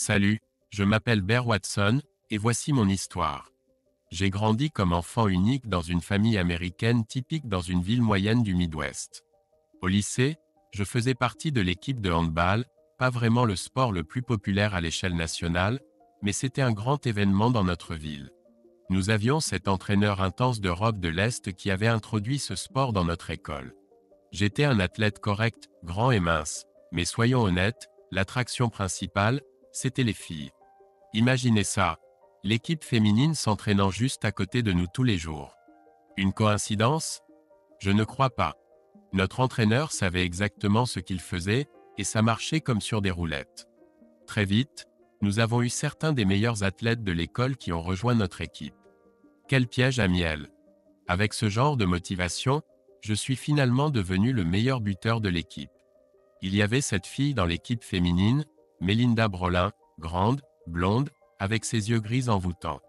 Salut, je m'appelle Bear Watson, et voici mon histoire. J'ai grandi comme enfant unique dans une famille américaine typique dans une ville moyenne du Midwest. Au lycée, je faisais partie de l'équipe de handball, pas vraiment le sport le plus populaire à l'échelle nationale, mais c'était un grand événement dans notre ville. Nous avions cet entraîneur intense d'Europe de l'Est qui avait introduit ce sport dans notre école. J'étais un athlète correct, grand et mince, mais soyons honnêtes, l'attraction principale, c'était les filles. Imaginez ça, l'équipe féminine s'entraînant juste à côté de nous tous les jours. Une coïncidence? Je ne crois pas. Notre entraîneur savait exactement ce qu'il faisait, et ça marchait comme sur des roulettes. Très vite, nous avons eu certains des meilleurs athlètes de l'école qui ont rejoint notre équipe. Quel piège à miel! Avec ce genre de motivation, je suis finalement devenu le meilleur buteur de l'équipe. Il y avait cette fille dans l'équipe féminine, Mélinda Brolin, grande, blonde, avec ses yeux gris envoûtants.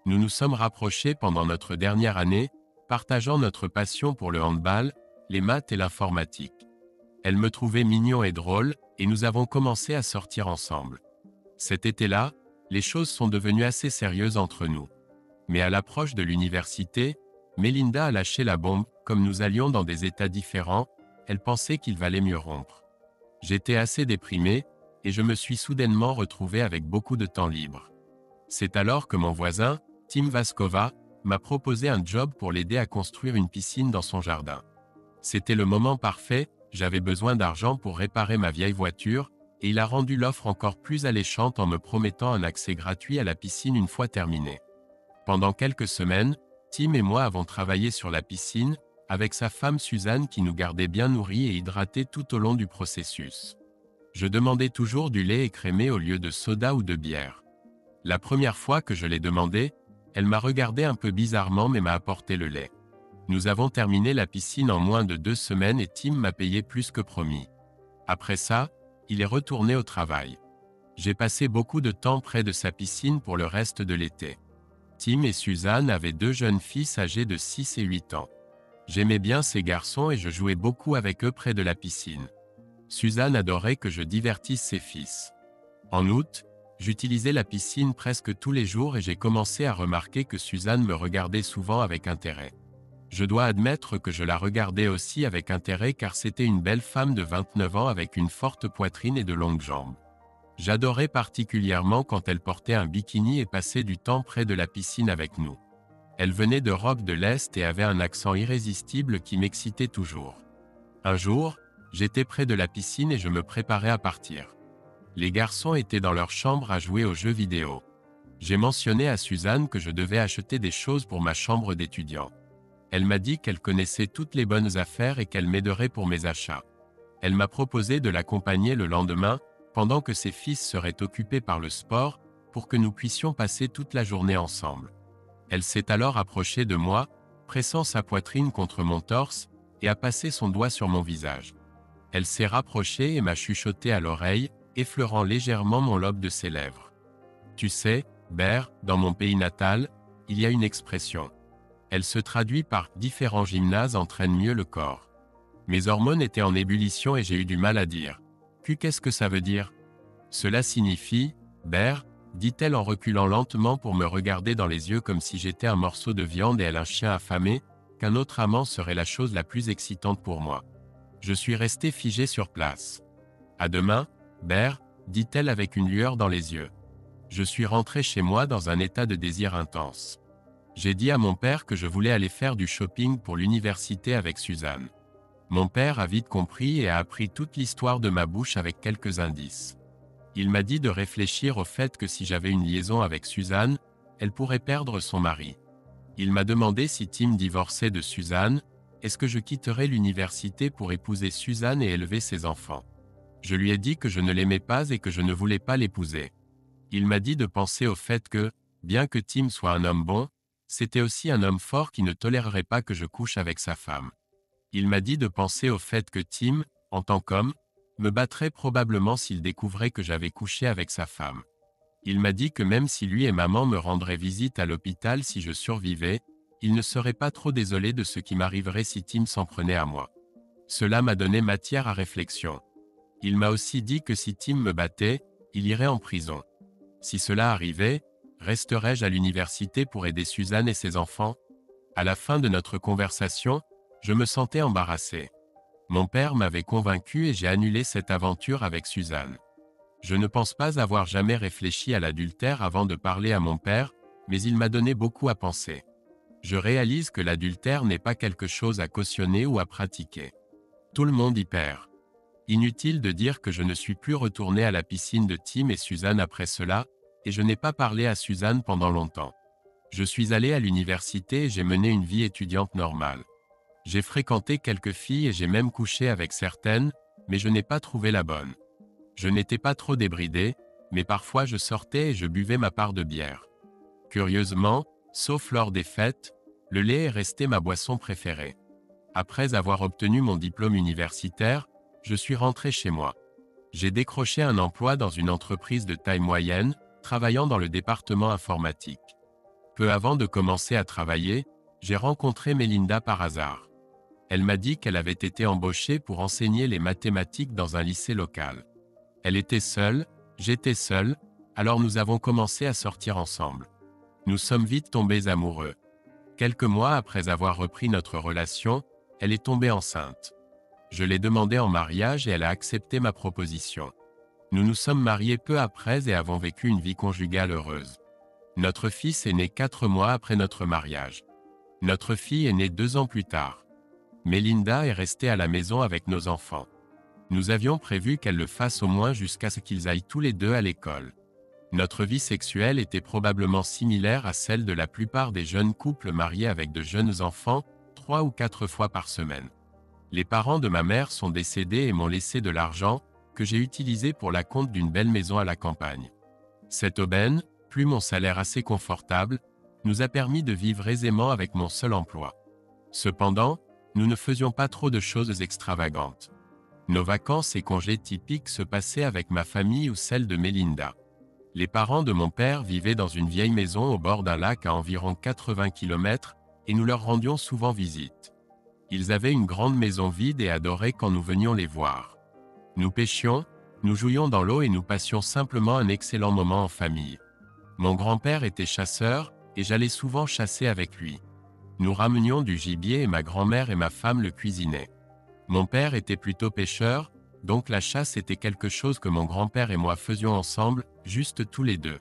Nous nous sommes rapprochés pendant notre dernière année, partageant notre passion pour le handball, les maths et l'informatique. Elle me trouvait mignon et drôle, et nous avons commencé à sortir ensemble. Cet été-là, les choses sont devenues assez sérieuses entre nous. Mais à l'approche de l'université, Mélinda a lâché la bombe, comme nous allions dans des états différents, elle pensait qu'il valait mieux rompre. J'étais assez déprimé, et je me suis soudainement retrouvé avec beaucoup de temps libre. C'est alors que mon voisin, Tim Vaskova, m'a proposé un job pour l'aider à construire une piscine dans son jardin. C'était le moment parfait, j'avais besoin d'argent pour réparer ma vieille voiture, et il a rendu l'offre encore plus alléchante en me promettant un accès gratuit à la piscine une fois terminée. Pendant quelques semaines, Tim et moi avons travaillé sur la piscine, avec sa femme Suzanne qui nous gardait bien nourris et hydratés tout au long du processus. Je demandais toujours du lait écrémé au lieu de soda ou de bière. La première fois que je l'ai demandé, elle m'a regardé un peu bizarrement mais m'a apporté le lait. Nous avons terminé la piscine en moins de 2 semaines et Tim m'a payé plus que promis. Après ça, il est retourné au travail. J'ai passé beaucoup de temps près de sa piscine pour le reste de l'été. Tim et Suzanne avaient 2 jeunes fils âgés de 6 et 8 ans. J'aimais bien ces garçons et je jouais beaucoup avec eux près de la piscine. Suzanne adorait que je divertisse ses fils. En août, j'utilisais la piscine presque tous les jours et j'ai commencé à remarquer que Suzanne me regardait souvent avec intérêt. Je dois admettre que je la regardais aussi avec intérêt car c'était une belle femme de 29 ans avec une forte poitrine et de longues jambes. J'adorais particulièrement quand elle portait un bikini et passait du temps près de la piscine avec nous. Elle venait d'Europe de l'Est et avait un accent irrésistible qui m'excitait toujours. Un jour, j'étais près de la piscine et je me préparais à partir. Les garçons étaient dans leur chambre à jouer aux jeux vidéo. J'ai mentionné à Suzanne que je devais acheter des choses pour ma chambre d'étudiant. Elle m'a dit qu'elle connaissait toutes les bonnes affaires et qu'elle m'aiderait pour mes achats. Elle m'a proposé de l'accompagner le lendemain, pendant que ses fils seraient occupés par le sport, pour que nous puissions passer toute la journée ensemble. Elle s'est alors approchée de moi, pressant sa poitrine contre mon torse, et a passé son doigt sur mon visage. Elle s'est rapprochée et m'a chuchoté à l'oreille, effleurant légèrement mon lobe de ses lèvres. Tu sais, Bear, dans mon pays natal, il y a une expression. Elle se traduit par « différents gymnases entraînent mieux le corps ». Mes hormones étaient en ébullition et j'ai eu du mal à dire. Qu'est-ce que ça veut dire? Cela signifie, Bear, dit-elle en reculant lentement pour me regarder dans les yeux comme si j'étais un morceau de viande et elle un chien affamé, qu'un autre amant serait la chose la plus excitante pour moi. Je suis resté figé sur place. À demain, Bear, dit-elle avec une lueur dans les yeux. Je suis rentré chez moi dans un état de désir intense. J'ai dit à mon père que je voulais aller faire du shopping pour l'université avec Suzanne. Mon père a vite compris et a appris toute l'histoire de ma bouche avec quelques indices. Il m'a dit de réfléchir au fait que si j'avais une liaison avec Suzanne, elle pourrait perdre son mari. Il m'a demandé si Tim divorçait de Suzanne, est-ce que je quitterais l'université pour épouser Suzanne et élever ses enfants. Je lui ai dit que je ne l'aimais pas et que je ne voulais pas l'épouser. Il m'a dit de penser au fait que, bien que Tim soit un homme bon, c'était aussi un homme fort qui ne tolérerait pas que je couche avec sa femme. Il m'a dit de penser au fait que Tim, en tant qu'homme, me battrait probablement s'il découvrait que j'avais couché avec sa femme. Il m'a dit que même si lui et maman me rendraient visite à l'hôpital si je survivais, il ne serait pas trop désolé de ce qui m'arriverait si Tim s'en prenait à moi. Cela m'a donné matière à réflexion. Il m'a aussi dit que si Tim me battait, il irait en prison. Si cela arrivait, resterais-je à l'université pour aider Suzanne et ses enfants? À la fin de notre conversation, je me sentais embarrassé. Mon père m'avait convaincu et j'ai annulé cette aventure avec Suzanne. Je ne pense pas avoir jamais réfléchi à l'adultère avant de parler à mon père, mais il m'a donné beaucoup à penser. Je réalise que l'adultère n'est pas quelque chose à cautionner ou à pratiquer. Tout le monde y perd. Inutile de dire que je ne suis plus retourné à la piscine de Tim et Suzanne après cela, et je n'ai pas parlé à Suzanne pendant longtemps. Je suis allé à l'université et j'ai mené une vie étudiante normale. J'ai fréquenté quelques filles et j'ai même couché avec certaines, mais je n'ai pas trouvé la bonne. Je n'étais pas trop débridé, mais parfois je sortais et je buvais ma part de bière. Curieusement, sauf lors des fêtes, le lait est resté ma boisson préférée. Après avoir obtenu mon diplôme universitaire, je suis rentré chez moi. J'ai décroché un emploi dans une entreprise de taille moyenne, travaillant dans le département informatique. Peu avant de commencer à travailler, j'ai rencontré Mélinda par hasard. Elle m'a dit qu'elle avait été embauchée pour enseigner les mathématiques dans un lycée local. Elle était seule, j'étais seul, alors nous avons commencé à sortir ensemble. Nous sommes vite tombés amoureux. Quelques mois après avoir repris notre relation, elle est tombée enceinte. Je l'ai demandé en mariage et elle a accepté ma proposition. Nous nous sommes mariés peu après et avons vécu une vie conjugale heureuse. Notre fils est né 4 mois après notre mariage. Notre fille est née 2 ans plus tard. Mélinda est restée à la maison avec nos enfants. Nous avions prévu qu'elle le fasse au moins jusqu'à ce qu'ils aillent tous les deux à l'école. Notre vie sexuelle était probablement similaire à celle de la plupart des jeunes couples mariés avec de jeunes enfants, 3 ou 4 fois par semaine. Les parents de ma mère sont décédés et m'ont laissé de l'argent, que j'ai utilisé pour la compte d'une belle maison à la campagne. Cette aubaine, plus mon salaire assez confortable, nous a permis de vivre aisément avec mon seul emploi. Cependant, nous ne faisions pas trop de choses extravagantes. Nos vacances et congés typiques se passaient avec ma famille ou celle de Mélinda. Les parents de mon père vivaient dans une vieille maison au bord d'un lac à environ 80 km, et nous leur rendions souvent visite. Ils avaient une grande maison vide et adoraient quand nous venions les voir. Nous pêchions, nous jouions dans l'eau et nous passions simplement un excellent moment en famille. Mon grand-père était chasseur, et j'allais souvent chasser avec lui. Nous ramenions du gibier et ma grand-mère et ma femme le cuisinaient. Mon père était plutôt pêcheur, donc la chasse était quelque chose que mon grand-père et moi faisions ensemble, juste tous les deux.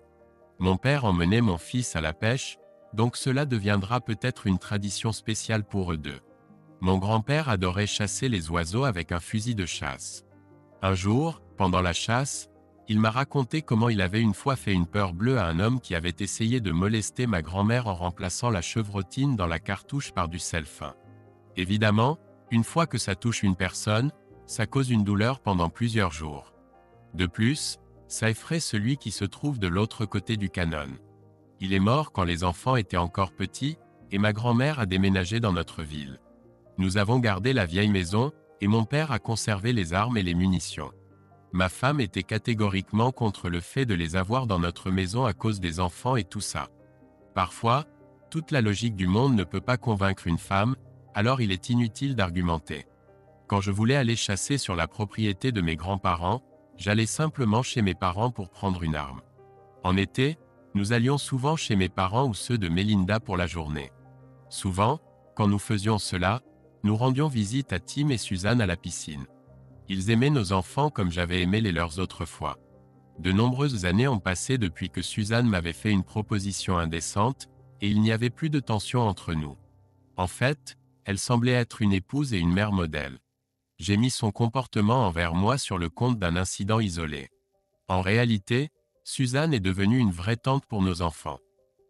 Mon père emmenait mon fils à la pêche, donc cela deviendra peut-être une tradition spéciale pour eux deux. Mon grand-père adorait chasser les oiseaux avec un fusil de chasse. Un jour, pendant la chasse, il m'a raconté comment il avait une fois fait une peur bleue à un homme qui avait essayé de molester ma grand-mère en remplaçant la chevrotine dans la cartouche par du sel fin. Évidemment, une fois que ça touche une personne, ça cause une douleur pendant plusieurs jours. De plus, ça effraie celui qui se trouve de l'autre côté du canon. Il est mort quand les enfants étaient encore petits, et ma grand-mère a déménagé dans notre ville. Nous avons gardé la vieille maison, et mon père a conservé les armes et les munitions. Ma femme était catégoriquement contre le fait de les avoir dans notre maison à cause des enfants et tout ça. Parfois, toute la logique du monde ne peut pas convaincre une femme, alors il est inutile d'argumenter. Quand je voulais aller chasser sur la propriété de mes grands-parents, j'allais simplement chez mes parents pour prendre une arme. En été, nous allions souvent chez mes parents ou ceux de Mélinda pour la journée. Souvent, quand nous faisions cela, nous rendions visite à Tim et Suzanne à la piscine. Ils aimaient nos enfants comme j'avais aimé les leurs autrefois. De nombreuses années ont passé depuis que Suzanne m'avait fait une proposition indécente, et il n'y avait plus de tension entre nous. En fait, elle semblait être une épouse et une mère modèle. J'ai mis son comportement envers moi sur le compte d'un incident isolé. En réalité, Suzanne est devenue une vraie tante pour nos enfants.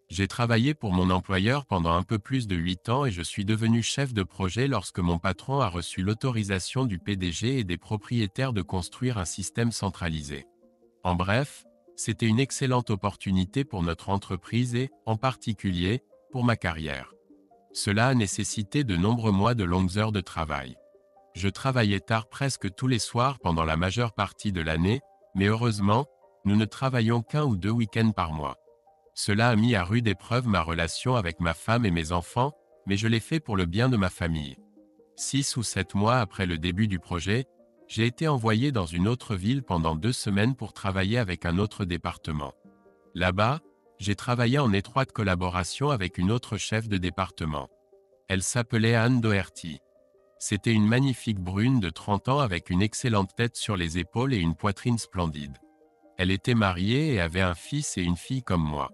J'ai travaillé pour mon employeur pendant un peu plus de 8 ans et je suis devenu chef de projet lorsque mon patron a reçu l'autorisation du PDG et des propriétaires de construire un système centralisé. En bref, c'était une excellente opportunité pour notre entreprise et, en particulier, pour ma carrière. Cela a nécessité de nombreux mois de longues heures de travail. Je travaillais tard presque tous les soirs pendant la majeure partie de l'année, mais heureusement, nous ne travaillions qu'1 ou 2 week-ends par mois. Cela a mis à rude épreuve ma relation avec ma femme et mes enfants, mais je l'ai fait pour le bien de ma famille. 6 ou 7 mois après le début du projet, j'ai été envoyé dans une autre ville pendant 2 semaines pour travailler avec un autre département. Là-bas, j'ai travaillé en étroite collaboration avec une autre chef de département. Elle s'appelait Anne Doherty. C'était une magnifique brune de 30 ans avec une excellente tête sur les épaules et une poitrine splendide. Elle était mariée et avait un fils et une fille comme moi.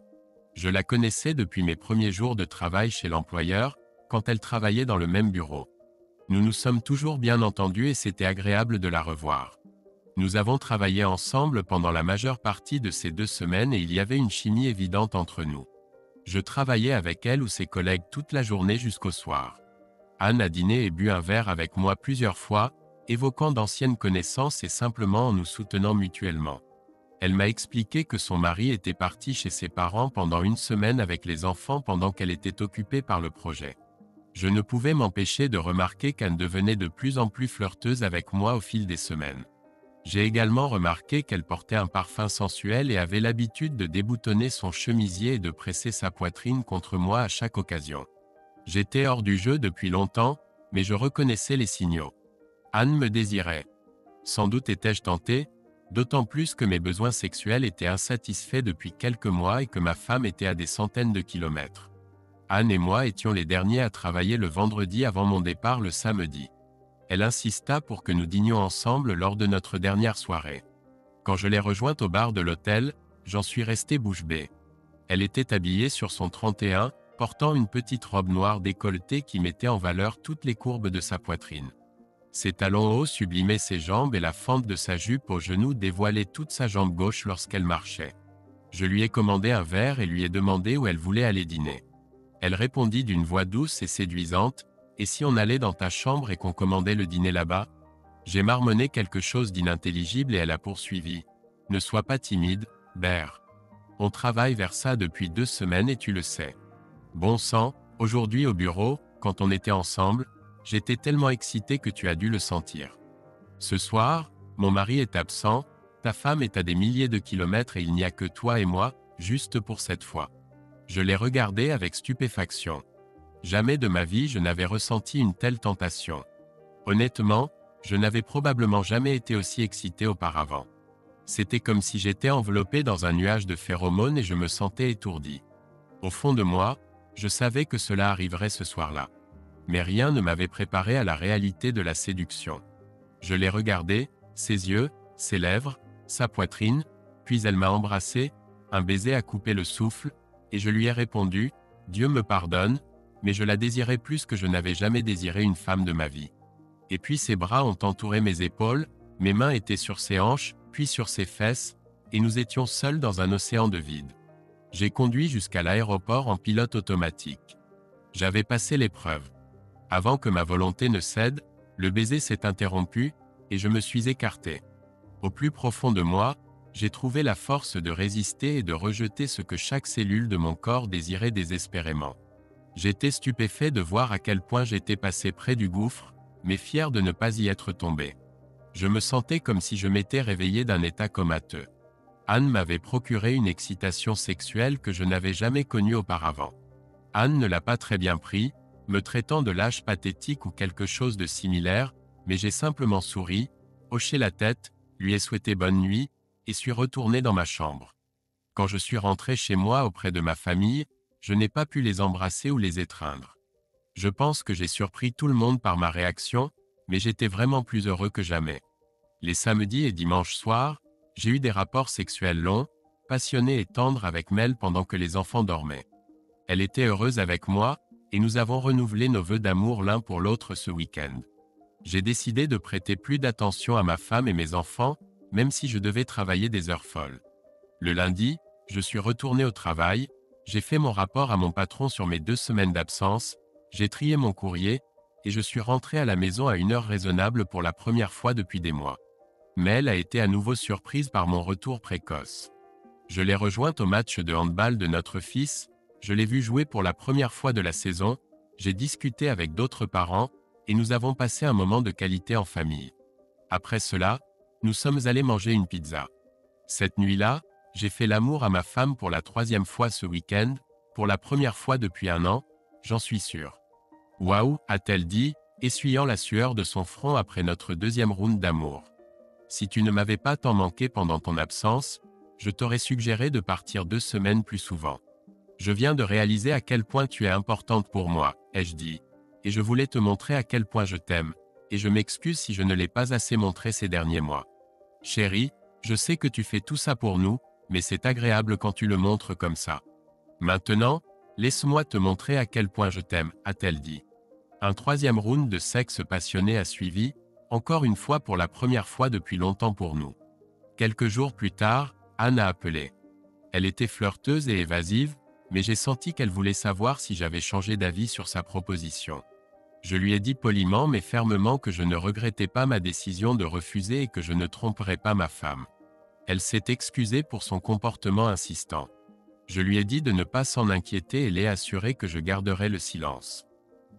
Je la connaissais depuis mes premiers jours de travail chez l'employeur, quand elle travaillait dans le même bureau. Nous nous sommes toujours bien entendus et c'était agréable de la revoir. Nous avons travaillé ensemble pendant la majeure partie de ces 2 semaines et il y avait une chimie évidente entre nous. Je travaillais avec elle ou ses collègues toute la journée jusqu'au soir. Anne a dîné et bu un verre avec moi plusieurs fois, évoquant d'anciennes connaissances et simplement en nous soutenant mutuellement. Elle m'a expliqué que son mari était parti chez ses parents pendant 1 semaine avec les enfants pendant qu'elle était occupée par le projet. Je ne pouvais m'empêcher de remarquer qu'Anne devenait de plus en plus flirteuse avec moi au fil des semaines. J'ai également remarqué qu'elle portait un parfum sensuel et avait l'habitude de déboutonner son chemisier et de presser sa poitrine contre moi à chaque occasion. J'étais hors du jeu depuis longtemps, mais je reconnaissais les signaux. Anne me désirait. Sans doute étais-je tenté, d'autant plus que mes besoins sexuels étaient insatisfaits depuis quelques mois et que ma femme était à des centaines de kilomètres. Anne et moi étions les derniers à travailler le vendredi avant mon départ le samedi. Elle insista pour que nous dînions ensemble lors de notre dernière soirée. Quand je l'ai rejointe au bar de l'hôtel, j'en suis resté bouche bée. Elle était habillée sur son 31, portant une petite robe noire décolletée qui mettait en valeur toutes les courbes de sa poitrine. Ses talons hauts sublimaient ses jambes et la fente de sa jupe au genou dévoilait toute sa jambe gauche lorsqu'elle marchait. Je lui ai commandé un verre et lui ai demandé où elle voulait aller dîner. Elle répondit d'une voix douce et séduisante, « Et si on allait dans ta chambre et qu'on commandait le dîner là-bas ?» J'ai marmonné quelque chose d'inintelligible et elle a poursuivi, « Ne sois pas timide, Ber. On travaille vers ça depuis 2 semaines et tu le sais. » Bon sang, aujourd'hui au bureau, quand on était ensemble, j'étais tellement excité que tu as dû le sentir. Ce soir, mon mari est absent, ta femme est à des milliers de kilomètres et il n'y a que toi et moi, juste pour cette fois. Je l'ai regardé avec stupéfaction. Jamais de ma vie je n'avais ressenti une telle tentation. Honnêtement, je n'avais probablement jamais été aussi excité auparavant. C'était comme si j'étais enveloppé dans un nuage de phéromones et je me sentais étourdi. Au fond de moi, je savais que cela arriverait ce soir-là. Mais rien ne m'avait préparé à la réalité de la séduction. Je l'ai regardé, ses yeux, ses lèvres, sa poitrine, puis elle m'a embrassé, un baiser a coupé le souffle, et je lui ai répondu, « Dieu me pardonne, mais je la désirais plus que je n'avais jamais désiré une femme de ma vie. » Et puis ses bras ont entouré mes épaules, mes mains étaient sur ses hanches, puis sur ses fesses, et nous étions seuls dans un océan de vide. J'ai conduit jusqu'à l'aéroport en pilote automatique. J'avais passé l'épreuve. Avant que ma volonté ne cède, le baiser s'est interrompu, et je me suis écarté. Au plus profond de moi, j'ai trouvé la force de résister et de rejeter ce que chaque cellule de mon corps désirait désespérément. J'étais stupéfait de voir à quel point j'étais passé près du gouffre, mais fier de ne pas y être tombé. Je me sentais comme si je m'étais réveillé d'un état comateux. Anne m'avait procuré une excitation sexuelle que je n'avais jamais connue auparavant. Anne ne l'a pas très bien pris, me traitant de lâche pathétique ou quelque chose de similaire, mais j'ai simplement souri, hoché la tête, lui ai souhaité bonne nuit, et suis retourné dans ma chambre. Quand je suis rentré chez moi auprès de ma famille, je n'ai pas pu les embrasser ou les étreindre. Je pense que j'ai surpris tout le monde par ma réaction, mais j'étais vraiment plus heureux que jamais. Les samedis et dimanches soirs, j'ai eu des rapports sexuels longs, passionnés et tendres avec Mel pendant que les enfants dormaient. Elle était heureuse avec moi, et nous avons renouvelé nos vœux d'amour l'un pour l'autre ce week-end. J'ai décidé de prêter plus d'attention à ma femme et mes enfants, même si je devais travailler des heures folles. Le lundi, je suis retourné au travail, j'ai fait mon rapport à mon patron sur mes 2 semaines d'absence, j'ai trié mon courrier, et je suis rentré à la maison à une heure raisonnable pour la première fois depuis des mois. Mel a été à nouveau surprise par mon retour précoce. Je l'ai rejointe au match de handball de notre fils, je l'ai vu jouer pour la première fois de la saison, j'ai discuté avec d'autres parents, et nous avons passé un moment de qualité en famille. Après cela, nous sommes allés manger une pizza. Cette nuit-là, j'ai fait l'amour à ma femme pour la 3e fois ce week-end, pour la première fois depuis 1 an, j'en suis sûr. Waouh, a-t-elle dit, essuyant la sueur de son front après notre 2e round d'amour. Si tu ne m'avais pas tant manqué pendant ton absence, Je t'aurais suggéré de partir 2 semaines plus souvent. Je viens de réaliser à quel point tu es importante pour moi, ai-je dit. Et je voulais te montrer à quel point je t'aime, et je m'excuse si je ne l'ai pas assez montré ces derniers mois. Chérie, je sais que tu fais tout ça pour nous, mais c'est agréable quand tu le montres comme ça. Maintenant, laisse-moi te montrer à quel point je t'aime, a-t-elle dit. Un troisième round de sexe passionné a suivi, encore une fois pour la première fois depuis longtemps pour nous. Quelques jours plus tard, Anne a appelé. Elle était flirteuse et évasive, mais j'ai senti qu'elle voulait savoir si j'avais changé d'avis sur sa proposition. Je lui ai dit poliment mais fermement que je ne regrettais pas ma décision de refuser et que je ne tromperais pas ma femme. Elle s'est excusée pour son comportement insistant. Je lui ai dit de ne pas s'en inquiéter et l'ai assuré que je garderais le silence.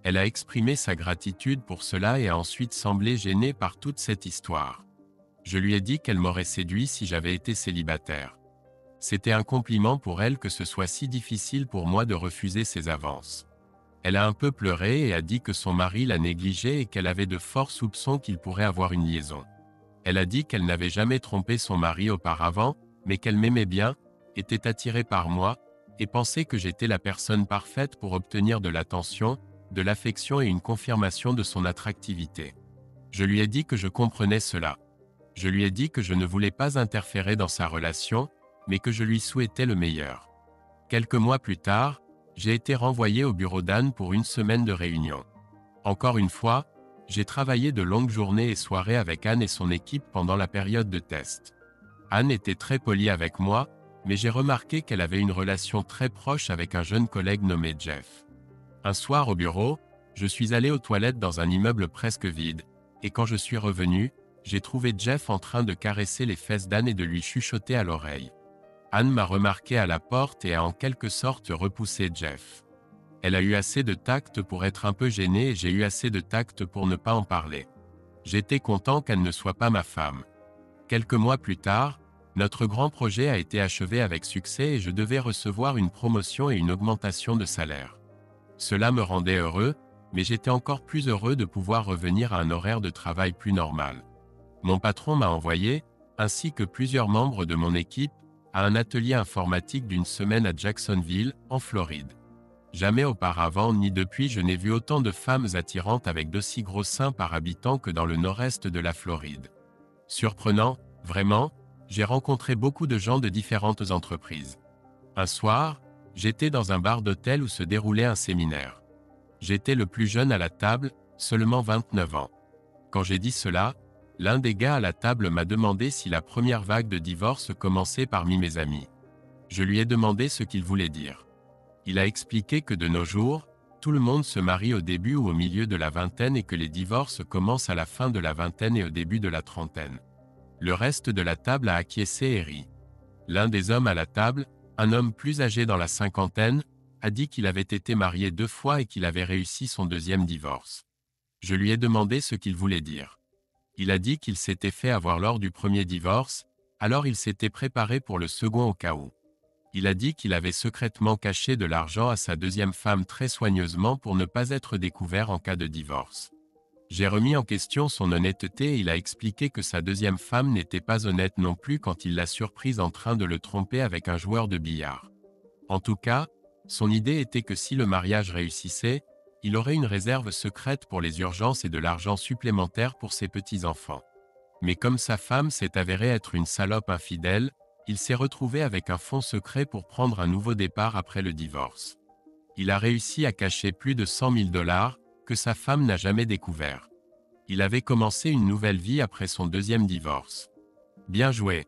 Elle a exprimé sa gratitude pour cela et a ensuite semblé gênée par toute cette histoire. Je lui ai dit qu'elle m'aurait séduit si j'avais été célibataire. C'était un compliment pour elle que ce soit si difficile pour moi de refuser ses avances. Elle a un peu pleuré et a dit que son mari la négligeait et qu'elle avait de forts soupçons qu'il pourrait avoir une liaison. Elle a dit qu'elle n'avait jamais trompé son mari auparavant, mais qu'elle m'aimait bien, était attirée par moi, et pensait que j'étais la personne parfaite pour obtenir de l'attention, de l'affection et une confirmation de son attractivité. Je lui ai dit que je comprenais cela. Je lui ai dit que je ne voulais pas interférer dans sa relation, mais que je lui souhaitais le meilleur. Quelques mois plus tard, j'ai été renvoyé au bureau d'Anne pour 1 semaine de réunion. Encore une fois, j'ai travaillé de longues journées et soirées avec Anne et son équipe pendant la période de test. Anne était très polie avec moi, mais j'ai remarqué qu'elle avait une relation très proche avec un jeune collègue nommé Jeff. Un soir au bureau, je suis allé aux toilettes dans un immeuble presque vide, et quand je suis revenu, j'ai trouvé Jeff en train de caresser les fesses d'Anne et de lui chuchoter à l'oreille. Anne m'a remarqué à la porte et a en quelque sorte repoussé Jeff. Elle a eu assez de tact pour être un peu gênée et j'ai eu assez de tact pour ne pas en parler. J'étais content qu'elle ne soit pas ma femme. Quelques mois plus tard, notre grand projet a été achevé avec succès et je devais recevoir une promotion et une augmentation de salaire. Cela me rendait heureux, mais j'étais encore plus heureux de pouvoir revenir à un horaire de travail plus normal. Mon patron m'a envoyé, ainsi que plusieurs membres de mon équipe, à un atelier informatique d'1 semaine à Jacksonville, en Floride. Jamais auparavant ni depuis je n'ai vu autant de femmes attirantes avec d'aussi gros seins par habitant que dans le nord-est de la Floride. Surprenant, vraiment, j'ai rencontré beaucoup de gens de différentes entreprises. Un soir, j'étais dans un bar d'hôtel où se déroulait un séminaire. J'étais le plus jeune à la table, seulement 29 ans. Quand j'ai dit cela, l'un des gars à la table m'a demandé si la première vague de divorce commençait parmi mes amis. Je lui ai demandé ce qu'il voulait dire. Il a expliqué que de nos jours, tout le monde se marie au début ou au milieu de la vingtaine et que les divorces commencent à la fin de la vingtaine et au début de la trentaine. Le reste de la table a acquiescé et ri. L'un des hommes à la table, un homme plus âgé dans la cinquantaine, a dit qu'il avait été marié 2 fois et qu'il avait réussi son 2e divorce. Je lui ai demandé ce qu'il voulait dire. Il a dit qu'il s'était fait avoir lors du 1er divorce, alors il s'était préparé pour le second au cas où. Il a dit qu'il avait secrètement caché de l'argent à sa 2e femme très soigneusement pour ne pas être découvert en cas de divorce. J'ai remis en question son honnêteté et il a expliqué que sa 2e femme n'était pas honnête non plus quand il l'a surprise en train de le tromper avec un joueur de billard. En tout cas, son idée était que si le mariage réussissait, il aurait une réserve secrète pour les urgences et de l'argent supplémentaire pour ses petits-enfants. Mais comme sa femme s'est avérée être une salope infidèle, il s'est retrouvé avec un fonds secret pour prendre un nouveau départ après le divorce. Il a réussi à cacher plus de 100 000 $, que sa femme n'a jamais découvert. Il avait commencé une nouvelle vie après son 2e divorce. Bien joué.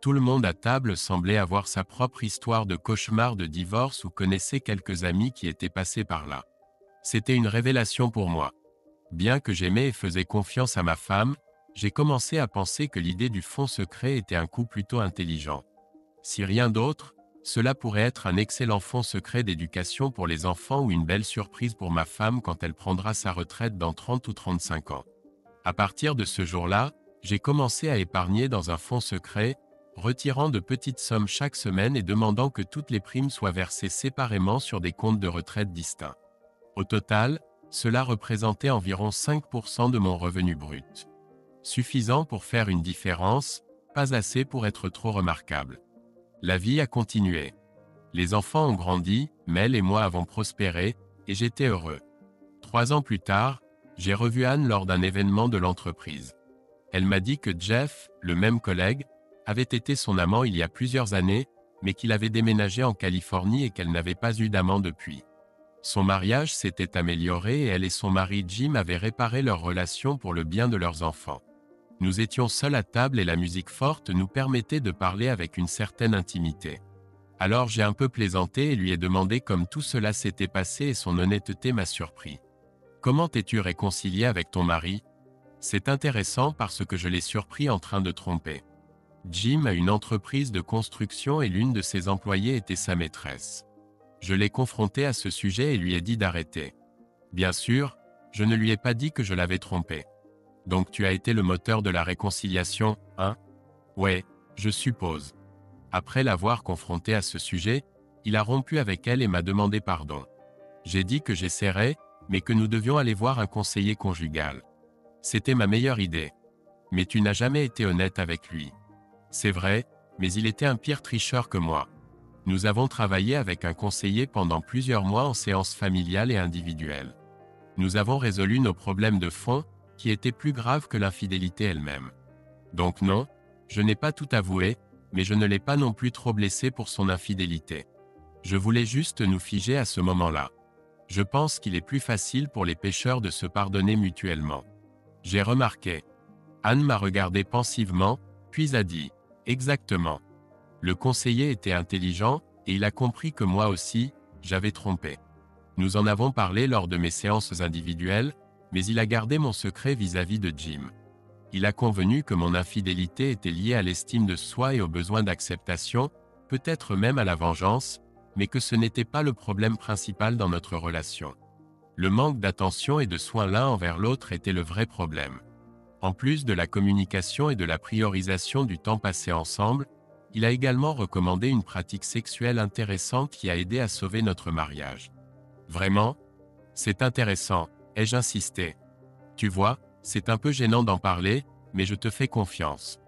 Tout le monde à table semblait avoir sa propre histoire de cauchemar de divorce ou connaissait quelques amis qui étaient passés par là. C'était une révélation pour moi. Bien que j'aimais et faisais confiance à ma femme, j'ai commencé à penser que l'idée du fonds secret était un coup plutôt intelligent. Si rien d'autre, cela pourrait être un excellent fonds secret d'éducation pour les enfants ou une belle surprise pour ma femme quand elle prendra sa retraite dans 30 ou 35 ans. À partir de ce jour-là, j'ai commencé à épargner dans un fonds secret, retirant de petites sommes chaque semaine et demandant que toutes les primes soient versées séparément sur des comptes de retraite distincts. Au total, cela représentait environ 5% de mon revenu brut. Suffisant pour faire une différence, pas assez pour être trop remarquable. La vie a continué. Les enfants ont grandi, Mel et moi avons prospéré, et j'étais heureux. 3 ans plus tard, j'ai revu Anne lors d'un événement de l'entreprise. Elle m'a dit que Jeff, le même collègue, avait été son amant il y a plusieurs années, mais qu'il avait déménagé en Californie et qu'elle n'avait pas eu d'amant depuis. Son mariage s'était amélioré et elle et son mari Jim avaient réparé leur relation pour le bien de leurs enfants. Nous étions seuls à table et la musique forte nous permettait de parler avec une certaine intimité. Alors j'ai un peu plaisanté et lui ai demandé comme tout cela s'était passé et son honnêteté m'a surpris. « Comment t'es-tu réconcilié avec ton mari ?» C'est intéressant parce que je l'ai surpris en train de tromper. Jim a une entreprise de construction et l'une de ses employées était sa maîtresse. Je l'ai confronté à ce sujet et lui ai dit d'arrêter. Bien sûr, je ne lui ai pas dit que je l'avais trompé. Donc tu as été le moteur de la réconciliation, hein? Ouais, je suppose. Après l'avoir confronté à ce sujet, il a rompu avec elle et m'a demandé pardon. J'ai dit que j'essaierais, mais que nous devions aller voir un conseiller conjugal. C'était ma meilleure idée. Mais tu n'as jamais été honnête avec lui. C'est vrai, mais il était un pire tricheur que moi. Nous avons travaillé avec un conseiller pendant plusieurs mois en séances familiales et individuelles. Nous avons résolu nos problèmes de fond, qui étaient plus graves que l'infidélité elle-même. Donc non, je n'ai pas tout avoué, mais je ne l'ai pas non plus trop blessé pour son infidélité. Je voulais juste nous figer à ce moment-là. Je pense qu'il est plus facile pour les pécheurs de se pardonner mutuellement. J'ai remarqué. Anne m'a regardé pensivement, puis a dit « Exactement ». Le conseiller était intelligent, et il a compris que moi aussi, j'avais trompé. Nous en avons parlé lors de mes séances individuelles, mais il a gardé mon secret vis-à-vis de Jim. Il a convenu que mon infidélité était liée à l'estime de soi et au besoin d'acceptation, peut-être même à la vengeance, mais que ce n'était pas le problème principal dans notre relation. Le manque d'attention et de soin l'un envers l'autre était le vrai problème. En plus de la communication et de la priorisation du temps passé ensemble, il a également recommandé une pratique sexuelle intéressante qui a aidé à sauver notre mariage. Vraiment? C'est intéressant, ai-je insisté. Tu vois, c'est un peu gênant d'en parler, mais je te fais confiance.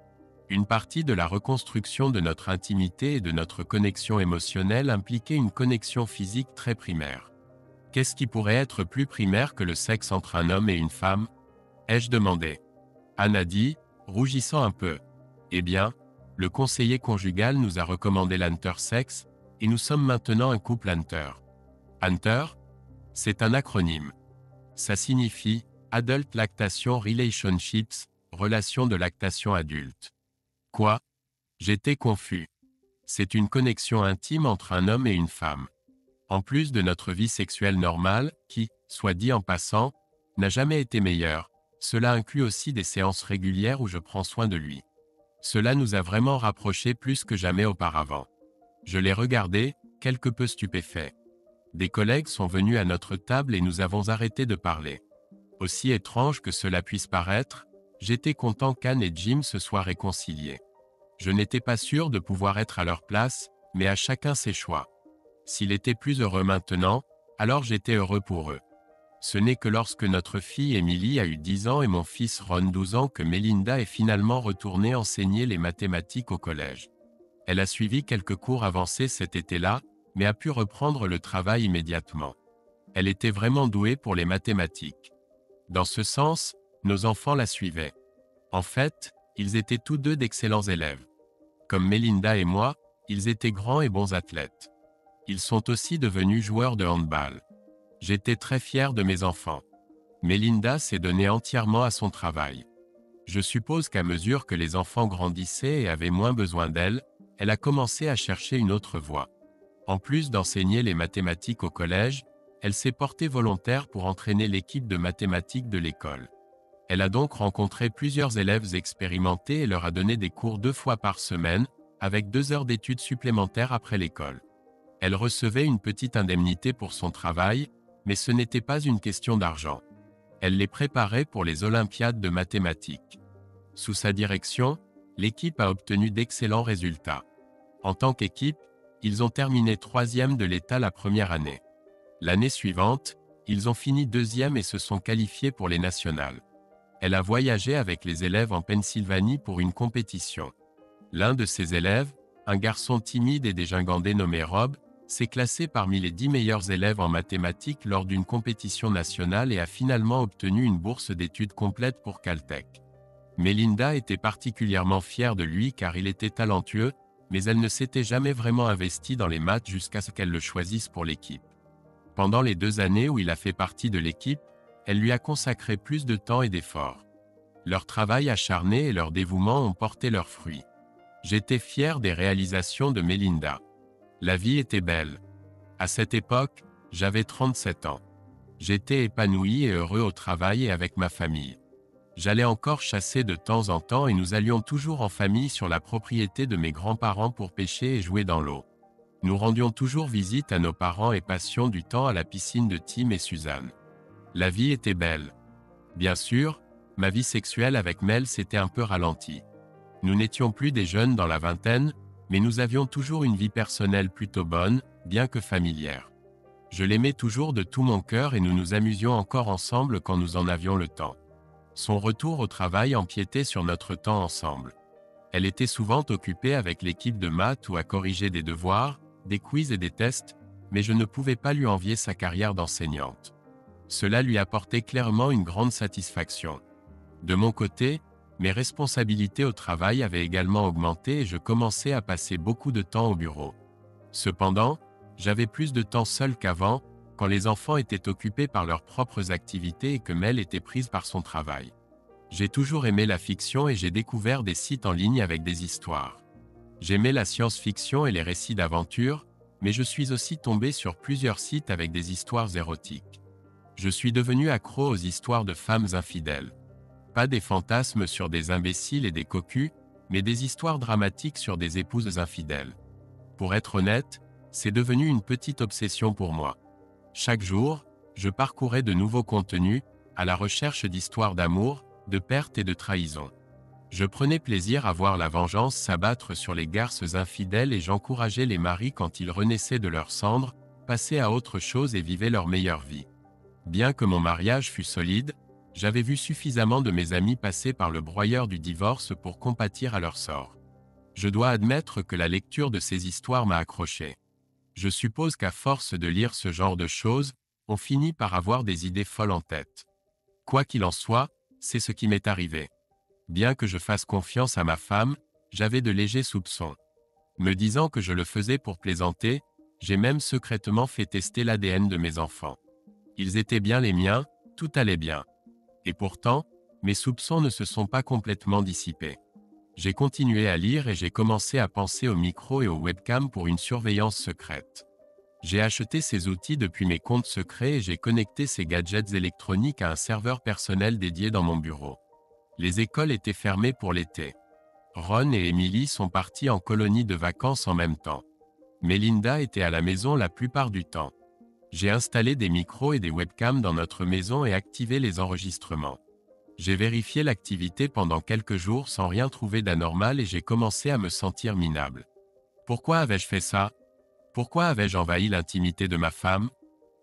Une partie de la reconstruction de notre intimité et de notre connexion émotionnelle impliquait une connexion physique très primaire. Qu'est-ce qui pourrait être plus primaire que le sexe entre un homme et une femme? Ai-je demandé. Anne a dit, rougissant un peu. Eh bien, le conseiller conjugal nous a recommandé l'Hunter-Sex, et nous sommes maintenant un couple Hunter. Hunter? C'est un acronyme. Ça signifie Adult Lactation Relationships, relation de lactation adulte. Quoi? J'étais confus. C'est une connexion intime entre un homme et une femme. En plus de notre vie sexuelle normale, qui, soit dit en passant, n'a jamais été meilleure, cela inclut aussi des séances régulières où je prends soin de lui. Cela nous a vraiment rapprochés plus que jamais auparavant. Je l'ai regardé, quelque peu stupéfait. Des collègues sont venus à notre table et nous avons arrêté de parler. Aussi étrange que cela puisse paraître, j'étais content qu'Anne et Jim se soient réconciliés. Je n'étais pas sûr de pouvoir être à leur place, mais à chacun ses choix. S'il était plus heureux maintenant, alors j'étais heureux pour eux. Ce n'est que lorsque notre fille Emily a eu 10 ans et mon fils Ron 12 ans que Melinda est finalement retournée enseigner les mathématiques au collège. Elle a suivi quelques cours avancés cet été-là, mais a pu reprendre le travail immédiatement. Elle était vraiment douée pour les mathématiques. Dans ce sens, nos enfants la suivaient. En fait, ils étaient tous deux d'excellents élèves. Comme Melinda et moi, ils étaient grands et bons athlètes. Ils sont aussi devenus joueurs de handball. J'étais très fier de mes enfants. Melinda s'est donnée entièrement à son travail. Je suppose qu'à mesure que les enfants grandissaient et avaient moins besoin d'elle, elle a commencé à chercher une autre voie. En plus d'enseigner les mathématiques au collège, elle s'est portée volontaire pour entraîner l'équipe de mathématiques de l'école. Elle a donc rencontré plusieurs élèves expérimentés et leur a donné des cours 2 fois par semaine, avec 2 heures d'études supplémentaires après l'école. Elle recevait une petite indemnité pour son travail, mais ce n'était pas une question d'argent. Elle les préparait pour les Olympiades de mathématiques. Sous sa direction, l'équipe a obtenu d'excellents résultats. En tant qu'équipe, ils ont terminé 3e de l'État la première année. L'année suivante, ils ont fini 2e et se sont qualifiés pour les nationales. Elle a voyagé avec les élèves en Pennsylvanie pour une compétition. L'un de ses élèves, un garçon timide et dégingandé nommé Rob, s'est classé parmi les 10 meilleurs élèves en mathématiques lors d'une compétition nationale et a finalement obtenu une bourse d'études complète pour Caltech. Melinda était particulièrement fière de lui car il était talentueux, mais elle ne s'était jamais vraiment investie dans les maths jusqu'à ce qu'elle le choisisse pour l'équipe. Pendant les 2 années où il a fait partie de l'équipe, elle lui a consacré plus de temps et d'efforts. Leur travail acharné et leur dévouement ont porté leurs fruits. J'étais fier des réalisations de Melinda. La vie était belle. À cette époque, j'avais 37 ans. J'étais épanoui et heureux au travail et avec ma famille. J'allais encore chasser de temps en temps et nous allions toujours en famille sur la propriété de mes grands-parents pour pêcher et jouer dans l'eau. Nous rendions toujours visite à nos parents et passions du temps à la piscine de Tim et Suzanne. La vie était belle. Bien sûr, ma vie sexuelle avec Mel s'était un peu ralentie. Nous n'étions plus des jeunes dans la vingtaine, mais nous avions toujours une vie personnelle plutôt bonne, bien que familière. Je l'aimais toujours de tout mon cœur et nous nous amusions encore ensemble quand nous en avions le temps. Son retour au travail empiétait sur notre temps ensemble. Elle était souvent occupée avec l'équipe de maths ou à corriger des devoirs, des quiz et des tests, mais je ne pouvais pas lui envier sa carrière d'enseignante. Cela lui apportait clairement une grande satisfaction. De mon côté, mes responsabilités au travail avaient également augmenté et je commençais à passer beaucoup de temps au bureau. Cependant, j'avais plus de temps seul qu'avant, quand les enfants étaient occupés par leurs propres activités et que Mel était prise par son travail. J'ai toujours aimé la fiction et j'ai découvert des sites en ligne avec des histoires. J'aimais la science-fiction et les récits d'aventure, mais je suis aussi tombé sur plusieurs sites avec des histoires érotiques. Je suis devenu accro aux histoires de femmes infidèles. Pas des fantasmes sur des imbéciles et des cocus, mais des histoires dramatiques sur des épouses infidèles. Pour être honnête, c'est devenu une petite obsession pour moi. Chaque jour, je parcourais de nouveaux contenus, à la recherche d'histoires d'amour, de perte et de trahison. Je prenais plaisir à voir la vengeance s'abattre sur les garces infidèles et j'encourageais les maris quand ils renaissaient de leurs cendres, passaient à autre chose et vivaient leur meilleure vie. Bien que mon mariage fût solide, j'avais vu suffisamment de mes amis passer par le broyeur du divorce pour compatir à leur sort. Je dois admettre que la lecture de ces histoires m'a accroché. Je suppose qu'à force de lire ce genre de choses, on finit par avoir des idées folles en tête. Quoi qu'il en soit, c'est ce qui m'est arrivé. Bien que je fasse confiance à ma femme, j'avais de légers soupçons. Me disant que je le faisais pour plaisanter, j'ai même secrètement fait tester l'ADN de mes enfants. Ils étaient bien les miens, tout allait bien. Et pourtant, mes soupçons ne se sont pas complètement dissipés. J'ai continué à lire et j'ai commencé à penser aux micros et aux webcams pour une surveillance secrète. J'ai acheté ces outils depuis mes comptes secrets et j'ai connecté ces gadgets électroniques à un serveur personnel dédié dans mon bureau. Les écoles étaient fermées pour l'été. Ron et Emily sont partis en colonie de vacances en même temps. Melinda était à la maison la plupart du temps. J'ai installé des micros et des webcams dans notre maison et activé les enregistrements. J'ai vérifié l'activité pendant quelques jours sans rien trouver d'anormal et j'ai commencé à me sentir minable. Pourquoi avais-je fait ça? Pourquoi avais-je envahi l'intimité de ma femme?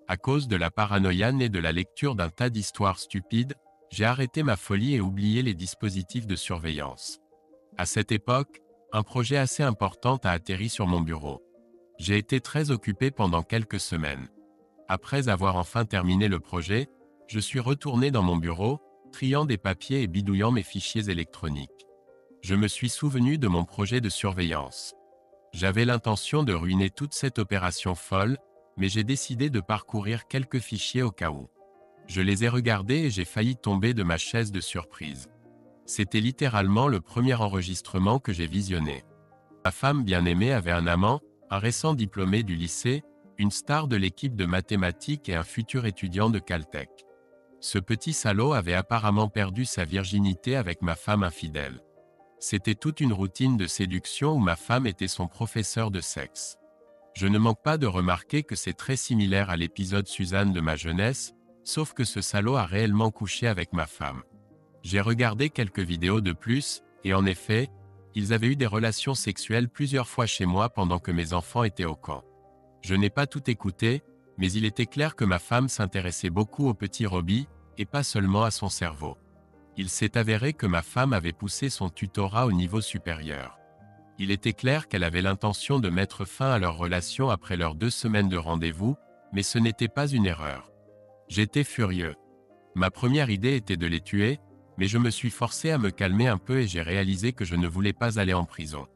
À cause de la paranoïa née de la lecture d'un tas d'histoires stupides, j'ai arrêté ma folie et oublié les dispositifs de surveillance. À cette époque, un projet assez important a atterri sur mon bureau. J'ai été très occupé pendant quelques semaines. Après avoir enfin terminé le projet, je suis retourné dans mon bureau, triant des papiers et bidouillant mes fichiers électroniques. Je me suis souvenu de mon projet de surveillance. J'avais l'intention de ruiner toute cette opération folle, mais j'ai décidé de parcourir quelques fichiers au cas où. Je les ai regardés et j'ai failli tomber de ma chaise de surprise. C'était littéralement le premier enregistrement que j'ai visionné. Ma femme bien-aimée avait un amant, un récent diplômé du lycée, une star de l'équipe de mathématiques et un futur étudiant de Caltech. Ce petit salaud avait apparemment perdu sa virginité avec ma femme infidèle. C'était toute une routine de séduction où ma femme était son professeur de sexe. Je ne manque pas de remarquer que c'est très similaire à l'épisode Suzanne de ma jeunesse, sauf que ce salaud a réellement couché avec ma femme. J'ai regardé quelques vidéos de plus, et en effet, ils avaient eu des relations sexuelles plusieurs fois chez moi pendant que mes enfants étaient au camp. Je n'ai pas tout écouté, mais il était clair que ma femme s'intéressait beaucoup au petit Robbie, et pas seulement à son cerveau. Il s'est avéré que ma femme avait poussé son tutorat au niveau supérieur. Il était clair qu'elle avait l'intention de mettre fin à leur relation après leurs 2 semaines de rendez-vous, mais ce n'était pas une erreur. J'étais furieux. Ma première idée était de les tuer, mais je me suis forcé à me calmer un peu et j'ai réalisé que je ne voulais pas aller en prison.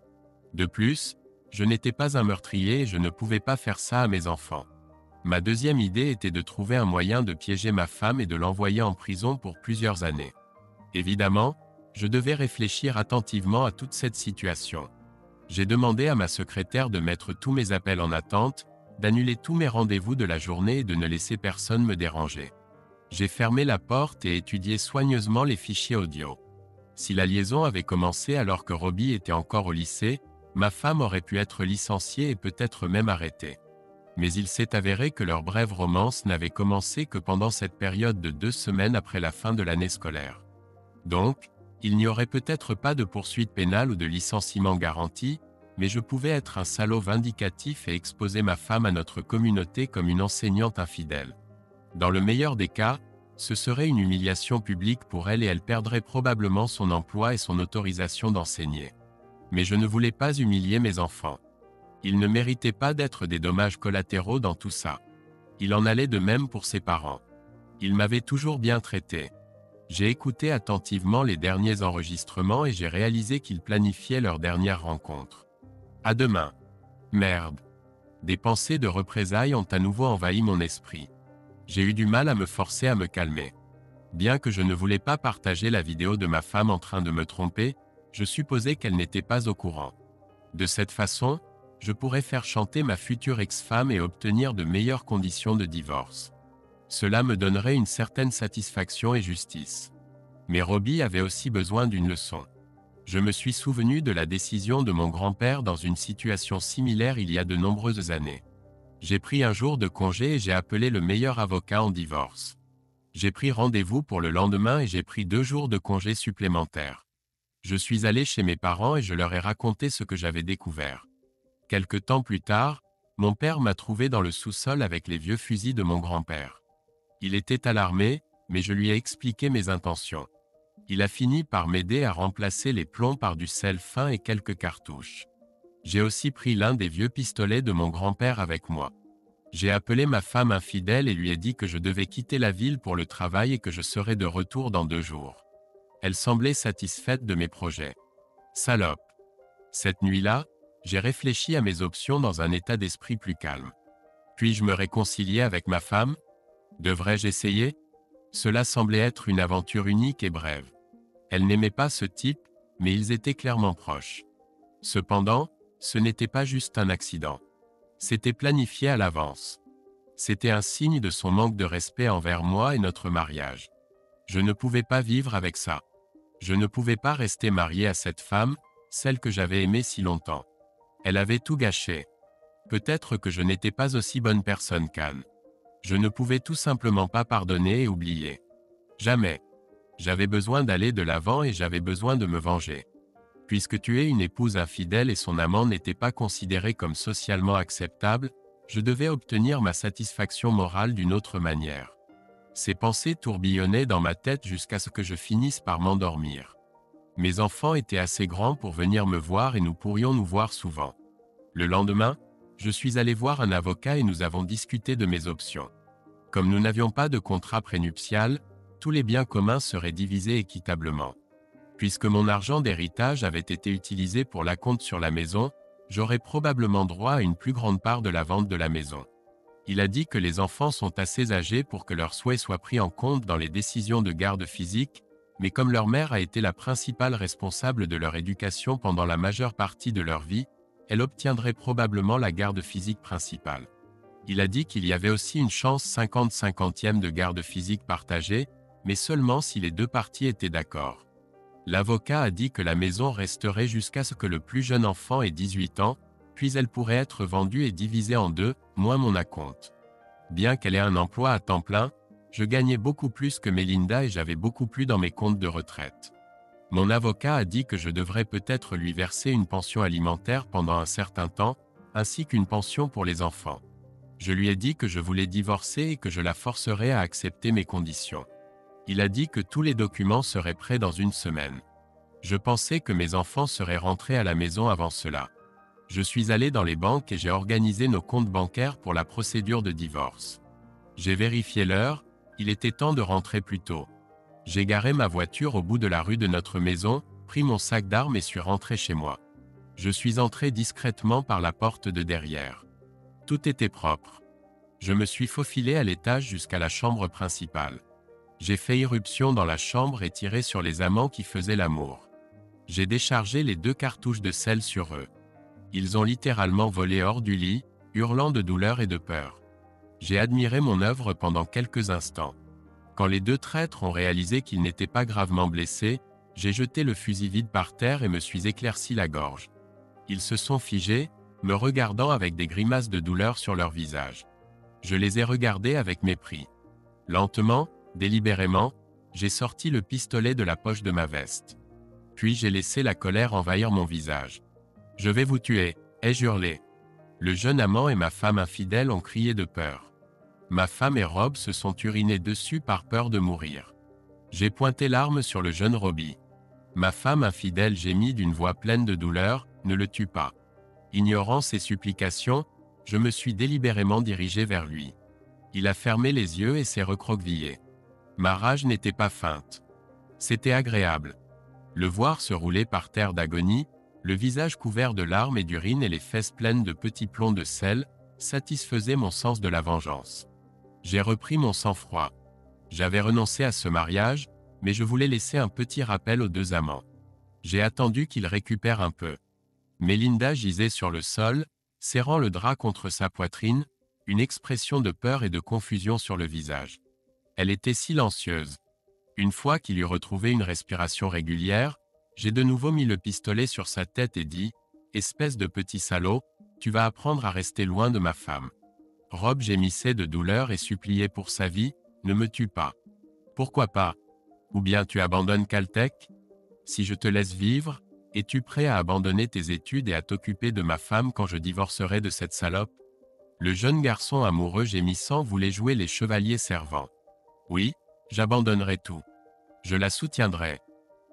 De plus, je n'étais pas un meurtrier et je ne pouvais pas faire ça à mes enfants. Ma deuxième idée était de trouver un moyen de piéger ma femme et de l'envoyer en prison pour plusieurs années. Évidemment, je devais réfléchir attentivement à toute cette situation. J'ai demandé à ma secrétaire de mettre tous mes appels en attente, d'annuler tous mes rendez-vous de la journée et de ne laisser personne me déranger. J'ai fermé la porte et étudié soigneusement les fichiers audio. Si la liaison avait commencé alors que Robbie était encore au lycée, ma femme aurait pu être licenciée et peut-être même arrêtée. Mais il s'est avéré que leur brève romance n'avait commencé que pendant cette période de 2 semaines après la fin de l'année scolaire. Donc, il n'y aurait peut-être pas de poursuite pénale ou de licenciement garanti, mais je pouvais être un salaud vindicatif et exposer ma femme à notre communauté comme une enseignante infidèle. Dans le meilleur des cas, ce serait une humiliation publique pour elle et elle perdrait probablement son emploi et son autorisation d'enseigner. Mais je ne voulais pas humilier mes enfants. Ils ne méritaient pas d'être des dommages collatéraux dans tout ça. Il en allait de même pour ses parents. Ils m'avaient toujours bien traité. J'ai écouté attentivement les derniers enregistrements et j'ai réalisé qu'ils planifiaient leur dernière rencontre. À demain. Merde. Des pensées de représailles ont à nouveau envahi mon esprit. J'ai eu du mal à me forcer à me calmer. Bien que je ne voulais pas partager la vidéo de ma femme en train de me tromper, je supposais qu'elle n'était pas au courant. De cette façon, je pourrais faire chanter ma future ex-femme et obtenir de meilleures conditions de divorce. Cela me donnerait une certaine satisfaction et justice. Mais Robbie avait aussi besoin d'une leçon. Je me suis souvenu de la décision de mon grand-père dans une situation similaire il y a de nombreuses années. J'ai pris un jour de congé et j'ai appelé le meilleur avocat en divorce. J'ai pris rendez-vous pour le lendemain et j'ai pris 2 jours de congé supplémentaires. Je suis allé chez mes parents et je leur ai raconté ce que j'avais découvert. Quelque temps plus tard, mon père m'a trouvé dans le sous-sol avec les vieux fusils de mon grand-père. Il était alarmé, mais je lui ai expliqué mes intentions. Il a fini par m'aider à remplacer les plombs par du sel fin et quelques cartouches. J'ai aussi pris l'un des vieux pistolets de mon grand-père avec moi. J'ai appelé ma femme infidèle et lui ai dit que je devais quitter la ville pour le travail et que je serais de retour dans 2 jours. Elle semblait satisfaite de mes projets. Salope. Cette nuit-là, j'ai réfléchi à mes options dans un état d'esprit plus calme. Puis-je me réconcilier avec ma femme? Devrais-je essayer? Cela semblait être une aventure unique et brève. Elle n'aimait pas ce type, mais ils étaient clairement proches. Cependant, ce n'était pas juste un accident. C'était planifié à l'avance. C'était un signe de son manque de respect envers moi et notre mariage. Je ne pouvais pas vivre avec ça. Je ne pouvais pas rester marié à cette femme, celle que j'avais aimée si longtemps. Elle avait tout gâché. Peut-être que je n'étais pas aussi bonne personne qu'Anne. Je ne pouvais tout simplement pas pardonner et oublier. Jamais. J'avais besoin d'aller de l'avant et j'avais besoin de me venger. Puisque tuer une épouse infidèle et son amant n'était pas considéré comme socialement acceptable, je devais obtenir ma satisfaction morale d'une autre manière. Ces pensées tourbillonnaient dans ma tête jusqu'à ce que je finisse par m'endormir. Mes enfants étaient assez grands pour venir me voir et nous pourrions nous voir souvent. Le lendemain, je suis allé voir un avocat et nous avons discuté de mes options. Comme nous n'avions pas de contrat prénuptial, tous les biens communs seraient divisés équitablement. Puisque mon argent d'héritage avait été utilisé pour l'acompte sur la maison, j'aurais probablement droit à une plus grande part de la vente de la maison. Il a dit que les enfants sont assez âgés pour que leurs souhaits soient pris en compte dans les décisions de garde physique, mais comme leur mère a été la principale responsable de leur éducation pendant la majeure partie de leur vie, elle obtiendrait probablement la garde physique principale. Il a dit qu'il y avait aussi une chance 50-50e de garde physique partagée, mais seulement si les 2 parties étaient d'accord. L'avocat a dit que la maison resterait jusqu'à ce que le plus jeune enfant ait 18 ans, puis elle pourrait être vendue et divisée en 2, moins mon acompte. Bien qu'elle ait un emploi à temps plein, je gagnais beaucoup plus que Melinda et j'avais beaucoup plus dans mes comptes de retraite. Mon avocat a dit que je devrais peut-être lui verser une pension alimentaire pendant un certain temps, ainsi qu'une pension pour les enfants. Je lui ai dit que je voulais divorcer et que je la forcerais à accepter mes conditions. Il a dit que tous les documents seraient prêts dans 1 semaine. Je pensais que mes enfants seraient rentrés à la maison avant cela. Je suis allé dans les banques et j'ai organisé nos comptes bancaires pour la procédure de divorce. J'ai vérifié l'heure, il était temps de rentrer plus tôt. J'ai garé ma voiture au bout de la rue de notre maison, pris mon sac d'armes et suis rentré chez moi. Je suis entré discrètement par la porte de derrière. Tout était propre. Je me suis faufilé à l'étage jusqu'à la chambre principale. J'ai fait irruption dans la chambre et tiré sur les amants qui faisaient l'amour. J'ai déchargé les 2 cartouches de sel sur eux. Ils ont littéralement volé hors du lit, hurlant de douleur et de peur. J'ai admiré mon œuvre pendant quelques instants. Quand les 2 traîtres ont réalisé qu'ils n'étaient pas gravement blessés, j'ai jeté le fusil vide par terre et me suis éclairci la gorge. Ils se sont figés, me regardant avec des grimaces de douleur sur leur visage. Je les ai regardés avec mépris. Lentement, délibérément, j'ai sorti le pistolet de la poche de ma veste. Puis j'ai laissé la colère envahir mon visage. « Je vais vous tuer !» ai-je hurlé. Le jeune amant et ma femme infidèle ont crié de peur. Ma femme et Rob se sont urinés dessus par peur de mourir. J'ai pointé l'arme sur le jeune Robbie. Ma femme infidèle gémit d'une voix pleine de douleur, « Ne le tue pas !» Ignorant ses supplications, je me suis délibérément dirigé vers lui. Il a fermé les yeux et s'est recroquevillé. Ma rage n'était pas feinte. C'était agréable. Le voir se rouler par terre d'agonie, le visage couvert de larmes et d'urine et les fesses pleines de petits plombs de sel, satisfaisait mon sens de la vengeance. J'ai repris mon sang-froid. J'avais renoncé à ce mariage, mais je voulais laisser un petit rappel aux 2 amants. J'ai attendu qu'ils récupèrent un peu. Mélinda gisait sur le sol, serrant le drap contre sa poitrine, une expression de peur et de confusion sur le visage. Elle était silencieuse. Une fois qu'il eut retrouvé une respiration régulière, j'ai de nouveau mis le pistolet sur sa tête et dit « Espèce de petit salaud, tu vas apprendre à rester loin de ma femme. » Rob gémissait de douleur et suppliait pour sa vie « Ne me tue pas. » « Pourquoi pas? Ou bien tu abandonnes Caltech? Si je te laisse vivre, es-tu prêt à abandonner tes études et à t'occuper de ma femme quand je divorcerai de cette salope? » Le jeune garçon amoureux gémissant voulait jouer les chevaliers servants. « Oui, j'abandonnerai tout. Je la soutiendrai. »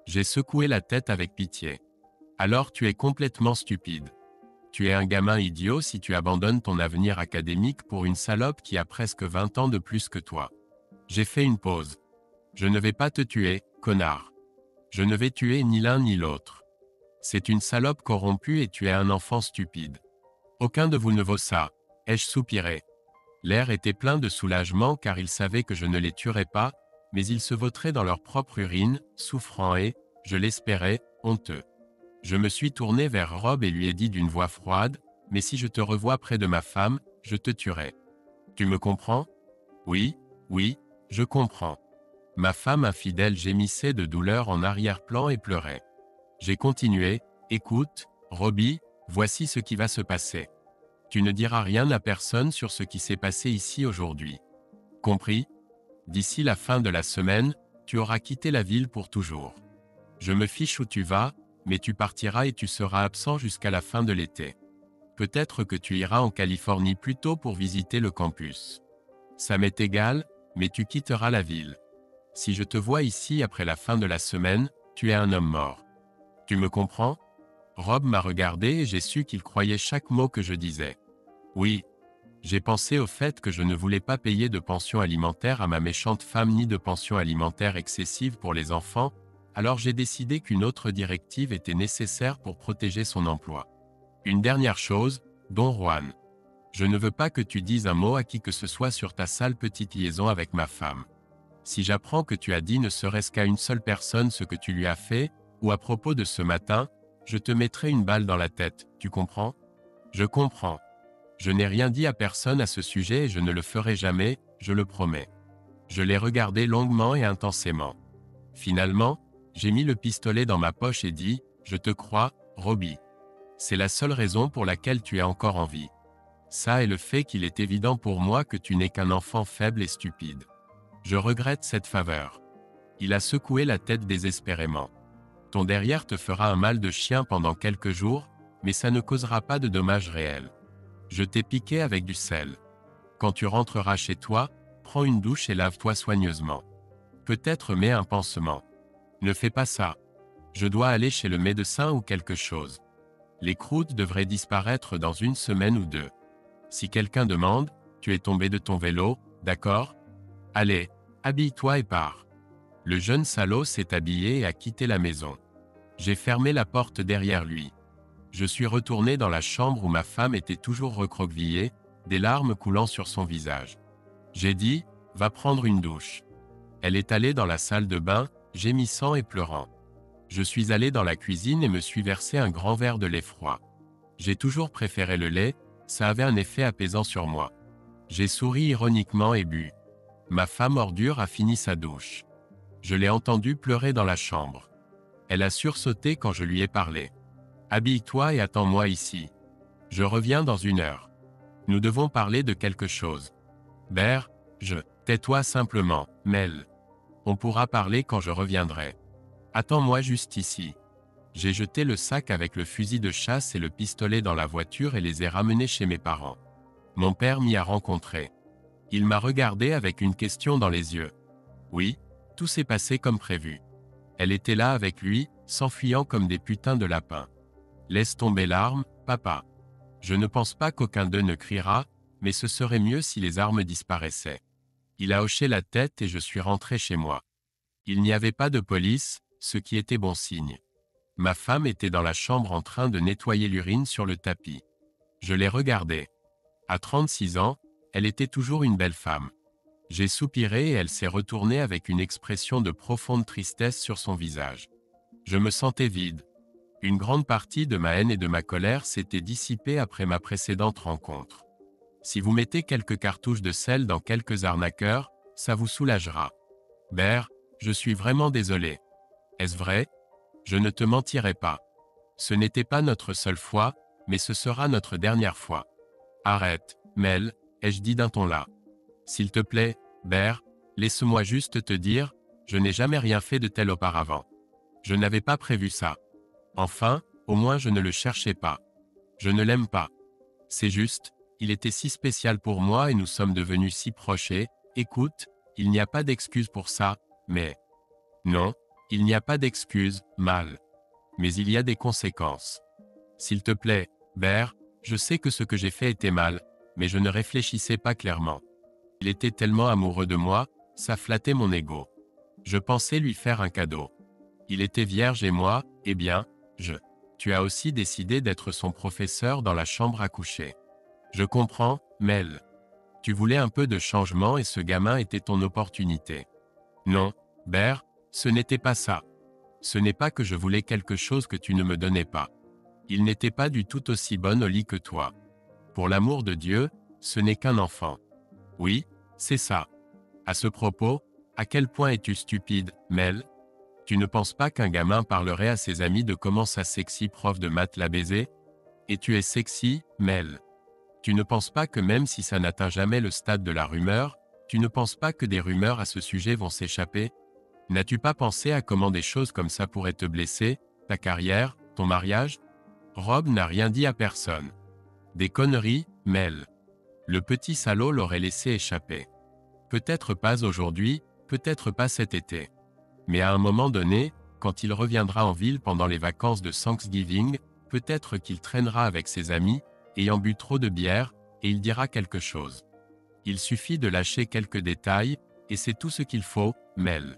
J'ai secoué la tête avec pitié. « Alors tu es complètement stupide. Tu es un gamin idiot si tu abandonnes ton avenir académique pour une salope qui a presque 20 ans de plus que toi. » J'ai fait une pause. « Je ne vais pas te tuer, connard. Je ne vais tuer ni l'un ni l'autre. C'est une salope corrompue et tu es un enfant stupide. Aucun de vous ne vaut ça, » ai-je soupiré. L'air était plein de soulagement car il savait que je ne les tuerais pas, mais ils se vautraient dans leur propre urine, souffrant et, je l'espérais, honteux. Je me suis tourné vers Rob et lui ai dit d'une voix froide, « Mais si je te revois près de ma femme, je te tuerai. Tu me comprends? » « Oui, oui, je comprends. » Ma femme infidèle gémissait de douleur en arrière-plan et pleurait. J'ai continué, « Écoute, Robbie, voici ce qui va se passer. Tu ne diras rien à personne sur ce qui s'est passé ici aujourd'hui. Compris? D'ici la fin de la semaine, tu auras quitté la ville pour toujours. Je me fiche où tu vas, mais tu partiras et tu seras absent jusqu'à la fin de l'été. Peut-être que tu iras en Californie plus tôt pour visiter le campus. Ça m'est égal, mais tu quitteras la ville. Si je te vois ici après la fin de la semaine, tu es un homme mort. Tu me comprends? » Rob m'a regardé et j'ai su qu'il croyait chaque mot que je disais. Oui. J'ai pensé au fait que je ne voulais pas payer de pension alimentaire à ma méchante femme ni de pension alimentaire excessive pour les enfants, alors j'ai décidé qu'une autre directive était nécessaire pour protéger son emploi. Une dernière chose, Don Juan. Je ne veux pas que tu dises un mot à qui que ce soit sur ta sale petite liaison avec ma femme. Si j'apprends que tu as dit ne serait-ce qu'à une seule personne ce que tu lui as fait, ou à propos de ce matin, je te mettrai une balle dans la tête, tu comprends? Je comprends. Je n'ai rien dit à personne à ce sujet et je ne le ferai jamais, je le promets. Je l'ai regardé longuement et intensément. Finalement, j'ai mis le pistolet dans ma poche et dit, « Je te crois, Robbie. C'est la seule raison pour laquelle tu es encore en vie. Ça et le fait qu'il est évident pour moi que tu n'es qu'un enfant faible et stupide. Je regrette cette faveur. » Il a secoué la tête désespérément. « Ton derrière te fera un mal de chien pendant quelques jours, mais ça ne causera pas de dommages réels. Je t'ai piqué avec du sel. Quand tu rentreras chez toi, prends une douche et lave-toi soigneusement. Peut-être mets un pansement. Ne fais pas ça. Je dois aller chez le médecin ou quelque chose. Les croûtes devraient disparaître dans une semaine ou deux. Si quelqu'un demande, tu es tombé de ton vélo, d'accord? Allez, habille-toi et pars. Le jeune salaud s'est habillé et a quitté la maison. J'ai fermé la porte derrière lui. Je suis retourné dans la chambre où ma femme était toujours recroquevillée, des larmes coulant sur son visage. J'ai dit, va prendre une douche. Elle est allée dans la salle de bain, gémissant et pleurant. Je suis allé dans la cuisine et me suis versé un grand verre de lait froid. J'ai toujours préféré le lait, ça avait un effet apaisant sur moi. J'ai souri ironiquement et bu. Ma femme ordure a fini sa douche. Je l'ai entendue pleurer dans la chambre. Elle a sursauté quand je lui ai parlé. Habille-toi et attends-moi ici. Je reviens dans 1 heure. Nous devons parler de quelque chose. Ber, tais-toi simplement, Mel. On pourra parler quand je reviendrai. Attends-moi juste ici. J'ai jeté le sac avec le fusil de chasse et le pistolet dans la voiture et les ai ramenés chez mes parents. Mon père m'y a rencontré. Il m'a regardé avec une question dans les yeux. Oui, tout s'est passé comme prévu. Elle était là avec lui, s'enfuyant comme des putains de lapins. Laisse tomber l'arme, papa. Je ne pense pas qu'aucun d'eux ne criera, mais ce serait mieux si les armes disparaissaient. Il a hoché la tête et je suis rentré chez moi. Il n'y avait pas de police, ce qui était bon signe. Ma femme était dans la chambre en train de nettoyer l'urine sur le tapis. Je l'ai regardée. À 36 ans, elle était toujours une belle femme. J'ai soupiré et elle s'est retournée avec une expression de profonde tristesse sur son visage. Je me sentais vide. Une grande partie de ma haine et de ma colère s'était dissipée après ma précédente rencontre. Si vous mettez quelques cartouches de sel dans quelques arnaqueurs, ça vous soulagera. Ber, je suis vraiment désolé. Est-ce vrai? Je ne te mentirai pas. Ce n'était pas notre seule fois, mais ce sera notre dernière fois. Arrête, Mel, ai-je dit d'un ton là. S'il te plaît, Ber, laisse-moi juste te dire, je n'ai jamais rien fait de tel auparavant. Je n'avais pas prévu ça. Enfin, au moins je ne le cherchais pas. Je ne l'aime pas. C'est juste, il était si spécial pour moi et nous sommes devenus si proches et, écoute, il n'y a pas d'excuse pour ça, mais... Non, il n'y a pas d'excuse, Mal. Mais il y a des conséquences. S'il te plaît, Ber, je sais que ce que j'ai fait était mal, mais je ne réfléchissais pas clairement. Il était tellement amoureux de moi, ça flattait mon ego. Je pensais lui faire un cadeau. Il était vierge et moi, eh bien, Tu as aussi décidé d'être son professeur dans la chambre à coucher. Je comprends, Mel. Tu voulais un peu de changement et ce gamin était ton opportunité. Non, Ber, ce n'était pas ça. Ce n'est pas que je voulais quelque chose que tu ne me donnais pas. Il n'était pas du tout aussi bon au lit que toi. Pour l'amour de Dieu, ce n'est qu'un enfant. Oui, c'est ça. À ce propos, à quel point es-tu stupide, Mel? Tu ne penses pas qu'un gamin parlerait à ses amis de comment sa sexy prof de maths l'a baisé? Et tu es sexy, Mel. Tu ne penses pas que même si ça n'atteint jamais le stade de la rumeur, tu ne penses pas que des rumeurs à ce sujet vont s'échapper? N'as-tu pas pensé à comment des choses comme ça pourraient te blesser, ta carrière, ton mariage? Rob n'a rien dit à personne. Des conneries, Mel. Le petit salaud l'aurait laissé échapper. Peut-être pas aujourd'hui, peut-être pas cet été. Mais à un moment donné, quand il reviendra en ville pendant les vacances de Thanksgiving, peut-être qu'il traînera avec ses amis, ayant bu trop de bière, et il dira quelque chose. Il suffit de lâcher quelques détails, et c'est tout ce qu'il faut, Mel.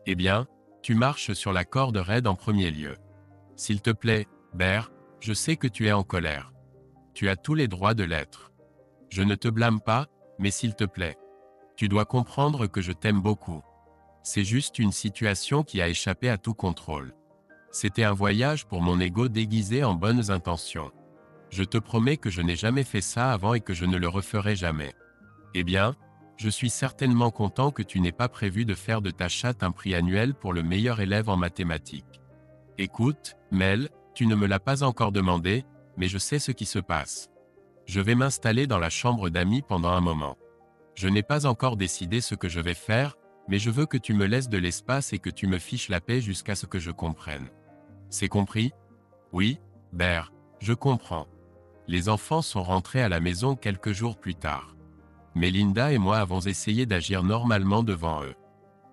Eh bien, tu marches sur la corde raide en premier lieu. S'il te plaît, Ber, je sais que tu es en colère. Tu as tous les droits de l'être. Je ne te blâme pas, mais s'il te plaît. Tu dois comprendre que je t'aime beaucoup. C'est juste une situation qui a échappé à tout contrôle. C'était un voyage pour mon ego déguisé en bonnes intentions. Je te promets que je n'ai jamais fait ça avant et que je ne le referai jamais. Eh bien, je suis certainement content que tu n'aies pas prévu de faire de ta chatte un prix annuel pour le meilleur élève en mathématiques. Écoute, Mel, tu ne me l'as pas encore demandé, mais je sais ce qui se passe. Je vais m'installer dans la chambre d'amis pendant un moment. Je n'ai pas encore décidé ce que je vais faire, mais je veux que tu me laisses de l'espace et que tu me fiches la paix jusqu'à ce que je comprenne. C'est compris? Oui, Ber, je comprends. Les enfants sont rentrés à la maison quelques jours plus tard. Melinda et moi avons essayé d'agir normalement devant eux.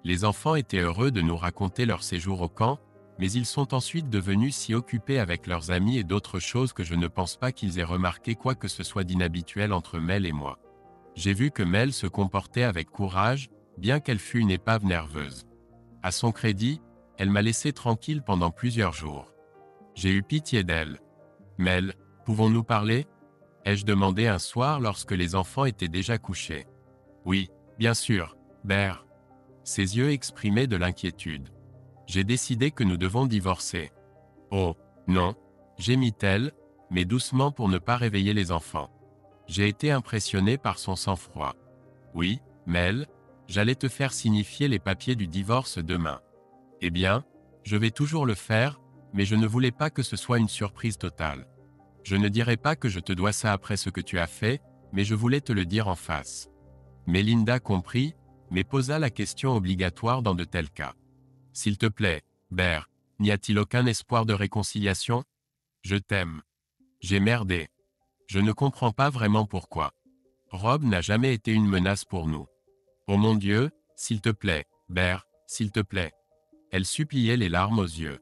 Les enfants étaient heureux de nous raconter leur séjour au camp, Mais ils sont ensuite devenus si occupés avec leurs amis et d'autres choses que je ne pense pas qu'ils aient remarqué quoi que ce soit d'inhabituel entre Mel et moi. J'ai vu que Mel se comportait avec courage, bien qu'elle fût une épave nerveuse. À son crédit, elle m'a laissé tranquille pendant plusieurs jours. J'ai eu pitié d'elle. Mel, pouvons-nous parler? Ai-je demandé un soir lorsque les enfants étaient déjà couchés. Oui, bien sûr, Bear. Ses yeux exprimaient de l'inquiétude. J'ai décidé que nous devons divorcer. Oh, non, gémit-elle, mais doucement pour ne pas réveiller les enfants. J'ai été impressionné par son sang-froid. Oui, Mel, j'allais te faire signifier les papiers du divorce demain. Eh bien, je vais toujours le faire, mais je ne voulais pas que ce soit une surprise totale. Je ne dirai pas que je te dois ça après ce que tu as fait, mais je voulais te le dire en face. Melinda comprit, mais posa la question obligatoire dans de tels cas. S'il te plaît, Bear, n'y a-t-il aucun espoir de réconciliation? Je t'aime. J'ai merdé. Je ne comprends pas vraiment pourquoi. Rob n'a jamais été une menace pour nous. Oh mon Dieu, s'il te plaît, Bear, s'il te plaît. Elle suppliait les larmes aux yeux.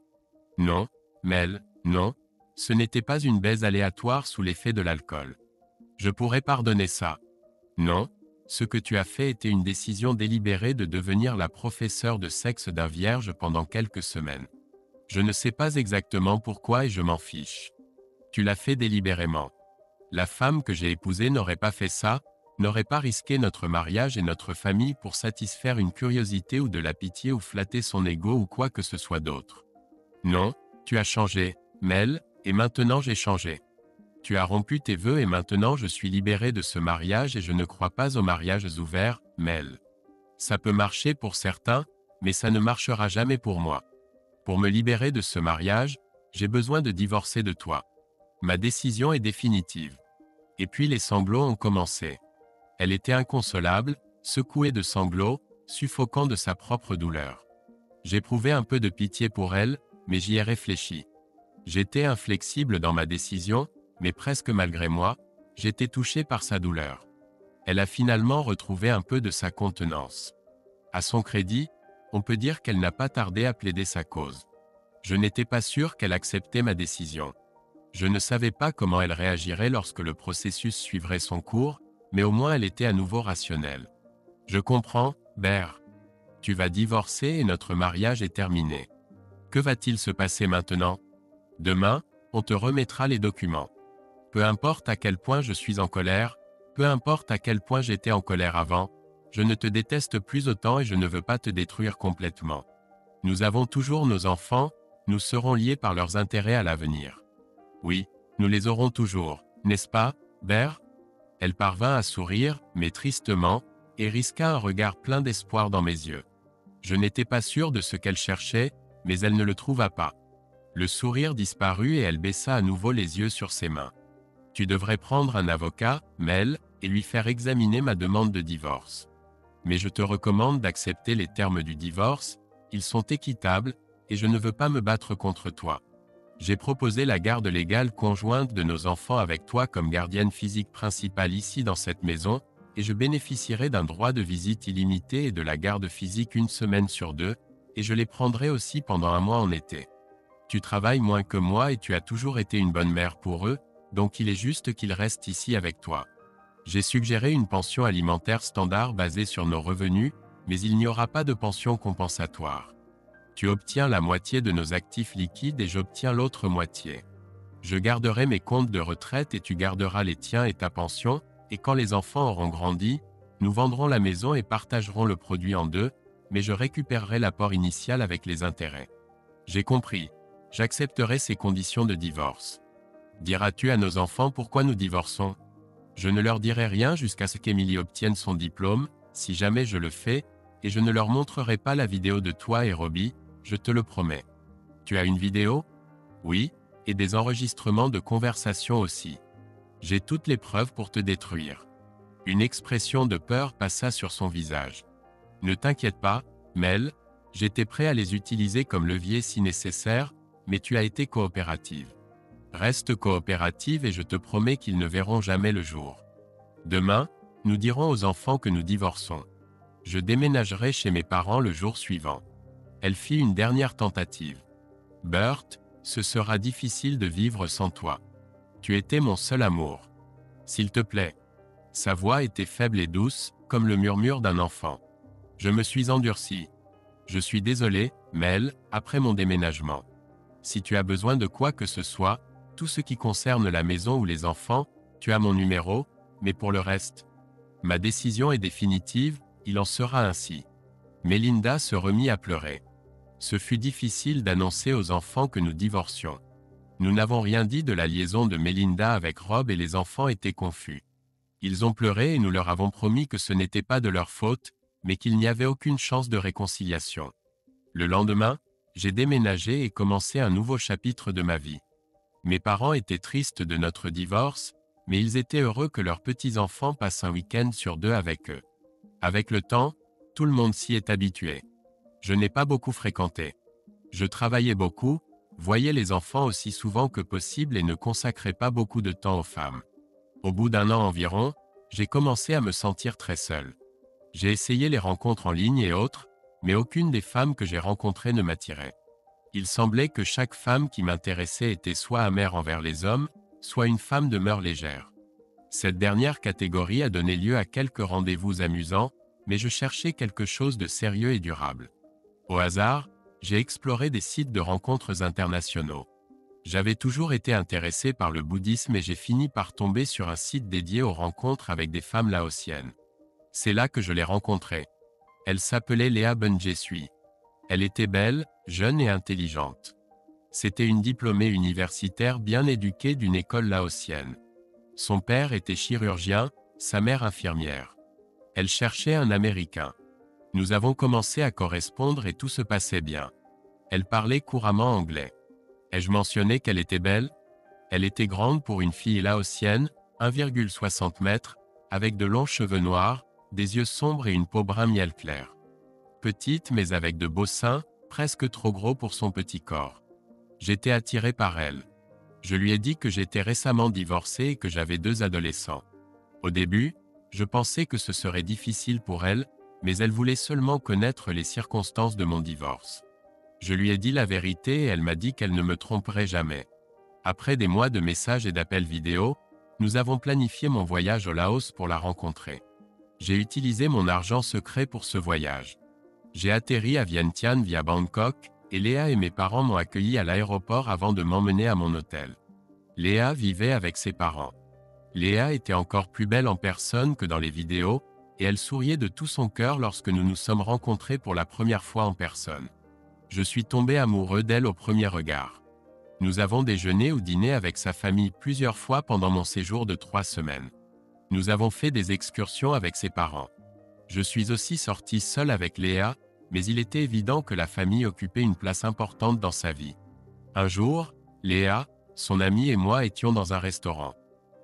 Non, Mel, non, ce n'était pas une baise aléatoire sous l'effet de l'alcool. Je pourrais pardonner ça. Non, ce que tu as fait était une décision délibérée de devenir la professeure de sexe d'un vierge pendant quelques semaines. Je ne sais pas exactement pourquoi et je m'en fiche. Tu l'as fait délibérément. La femme que j'ai épousée n'aurait pas fait ça, n'aurait pas risqué notre mariage et notre famille pour satisfaire une curiosité ou de la pitié ou flatter son ego ou quoi que ce soit d'autre. Non, tu as changé, Mel, et maintenant j'ai changé. Tu as rompu tes vœux et maintenant je suis libéré de ce mariage et je ne crois pas aux mariages ouverts, Mel. Ça peut marcher pour certains, mais ça ne marchera jamais pour moi. Pour me libérer de ce mariage, j'ai besoin de divorcer de toi. Ma décision est définitive. Et puis les sanglots ont commencé. Elle était inconsolable, secouée de sanglots, suffoquant de sa propre douleur. J'éprouvais un peu de pitié pour elle, mais j'y ai réfléchi. J'étais inflexible dans ma décision, mais presque malgré moi, j'étais touché par sa douleur. Elle a finalement retrouvé un peu de sa contenance. À son crédit, on peut dire qu'elle n'a pas tardé à plaider sa cause. Je n'étais pas sûr qu'elle acceptait ma décision. Je ne savais pas comment elle réagirait lorsque le processus suivrait son cours, mais au moins elle était à nouveau rationnelle. Je comprends, Bear. Tu vas divorcer et notre mariage est terminé. Que va-t-il se passer maintenant? Demain, on te remettra les documents. Peu importe à quel point je suis en colère, peu importe à quel point j'étais en colère avant, je ne te déteste plus autant et je ne veux pas te détruire complètement. Nous avons toujours nos enfants, nous serons liés par leurs intérêts à l'avenir. Oui, nous les aurons toujours, n'est-ce pas, Bear? Elle parvint à sourire, mais tristement, et risqua un regard plein d'espoir dans mes yeux. Je n'étais pas sûr de ce qu'elle cherchait, mais elle ne le trouva pas. Le sourire disparut et elle baissa à nouveau les yeux sur ses mains. Tu devrais prendre un avocat, Mel, et lui faire examiner ma demande de divorce. Mais je te recommande d'accepter les termes du divorce, ils sont équitables, et je ne veux pas me battre contre toi. J'ai proposé la garde légale conjointe de nos enfants avec toi comme gardienne physique principale ici dans cette maison, et je bénéficierai d'un droit de visite illimité et de la garde physique une semaine sur 2, et je les prendrai aussi pendant un mois en été. Tu travailles moins que moi et tu as toujours été une bonne mère pour eux, donc il est juste qu'ils restent ici avec toi. J'ai suggéré une pension alimentaire standard basée sur nos revenus, mais il n'y aura pas de pension compensatoire. Tu obtiens la moitié de nos actifs liquides et j'obtiens l'autre moitié. Je garderai mes comptes de retraite et tu garderas les tiens et ta pension, et quand les enfants auront grandi, nous vendrons la maison et partagerons le produit en deux, mais je récupérerai l'apport initial avec les intérêts. J'ai compris. J'accepterai ces conditions de divorce. Diras-tu à nos enfants pourquoi nous divorçons? Je ne leur dirai rien jusqu'à ce qu'Emily obtienne son diplôme, si jamais je le fais, et je ne leur montrerai pas la vidéo de toi et Robbie, je te le promets. Tu as une vidéo? Oui, et des enregistrements de conversation aussi. J'ai toutes les preuves pour te détruire. Une expression de peur passa sur son visage. Ne t'inquiète pas, Mel, j'étais prêt à les utiliser comme levier si nécessaire, mais tu as été coopérative. Reste coopérative et je te promets qu'ils ne verront jamais le jour. Demain, nous dirons aux enfants que nous divorçons. Je déménagerai chez mes parents le jour suivant. Elle fit une dernière tentative. Burt, ce sera difficile de vivre sans toi. Tu étais mon seul amour. S'il te plaît. Sa voix était faible et douce, comme le murmure d'un enfant. Je me suis endurci. Je suis désolé, Mel, après mon déménagement. Si tu as besoin de quoi que ce soit, tout ce qui concerne la maison ou les enfants, tu as mon numéro, mais pour le reste. Ma décision est définitive, il en sera ainsi. Melinda se remit à pleurer. Ce fut difficile d'annoncer aux enfants que nous divorcions. Nous n'avons rien dit de la liaison de Melinda avec Rob et les enfants étaient confus. Ils ont pleuré et nous leur avons promis que ce n'était pas de leur faute, mais qu'il n'y avait aucune chance de réconciliation. Le lendemain, j'ai déménagé et commencé un nouveau chapitre de ma vie. Mes parents étaient tristes de notre divorce, mais ils étaient heureux que leurs petits-enfants passent un week-end sur 2 avec eux. Avec le temps, tout le monde s'y est habitué. Je n'ai pas beaucoup fréquenté. Je travaillais beaucoup, voyais les enfants aussi souvent que possible et ne consacrais pas beaucoup de temps aux femmes. Au bout d'un an environ, j'ai commencé à me sentir très seul. J'ai essayé les rencontres en ligne et autres, mais aucune des femmes que j'ai rencontrées ne m'attirait. Il semblait que chaque femme qui m'intéressait était soit amère envers les hommes, soit une femme de mœurs légères. Cette dernière catégorie a donné lieu à quelques rendez-vous amusants, mais je cherchais quelque chose de sérieux et durable. Au hasard, j'ai exploré des sites de rencontres internationaux. J'avais toujours été intéressé par le bouddhisme et j'ai fini par tomber sur un site dédié aux rencontres avec des femmes laotiennes. C'est là que je l'ai rencontrée. Elle s'appelait Léa Bunjesui. Elle était belle, jeune et intelligente. C'était une diplômée universitaire bien éduquée d'une école laotienne. Son père était chirurgien, sa mère infirmière. Elle cherchait un Américain. Nous avons commencé à correspondre et tout se passait bien. Elle parlait couramment anglais. Ai-je mentionné qu'elle était belle? Elle était grande pour une fille laotienne, 1,60 m, avec de longs cheveux noirs, des yeux sombres et une peau brun miel clair. Petite mais avec de beaux seins, presque trop gros pour son petit corps. J'étais attiré par elle. Je lui ai dit que j'étais récemment divorcé et que j'avais 2 adolescents. Au début, je pensais que ce serait difficile pour elle, mais elle voulait seulement connaître les circonstances de mon divorce. Je lui ai dit la vérité et elle m'a dit qu'elle ne me tromperait jamais. Après des mois de messages et d'appels vidéo, nous avons planifié mon voyage au Laos pour la rencontrer. J'ai utilisé mon argent secret pour ce voyage. J'ai atterri à Vientiane via Bangkok, et Léa et mes parents m'ont accueilli à l'aéroport avant de m'emmener à mon hôtel. Léa vivait avec ses parents. Léa était encore plus belle en personne que dans les vidéos, et elle souriait de tout son cœur lorsque nous nous sommes rencontrés pour la première fois en personne. Je suis tombé amoureux d'elle au premier regard. Nous avons déjeuné ou dîné avec sa famille plusieurs fois pendant mon séjour de 3 semaines. Nous avons fait des excursions avec ses parents. Je suis aussi sorti seul avec Léa, mais il était évident que la famille occupait une place importante dans sa vie. Un jour, Léa, son amie et moi étions dans un restaurant.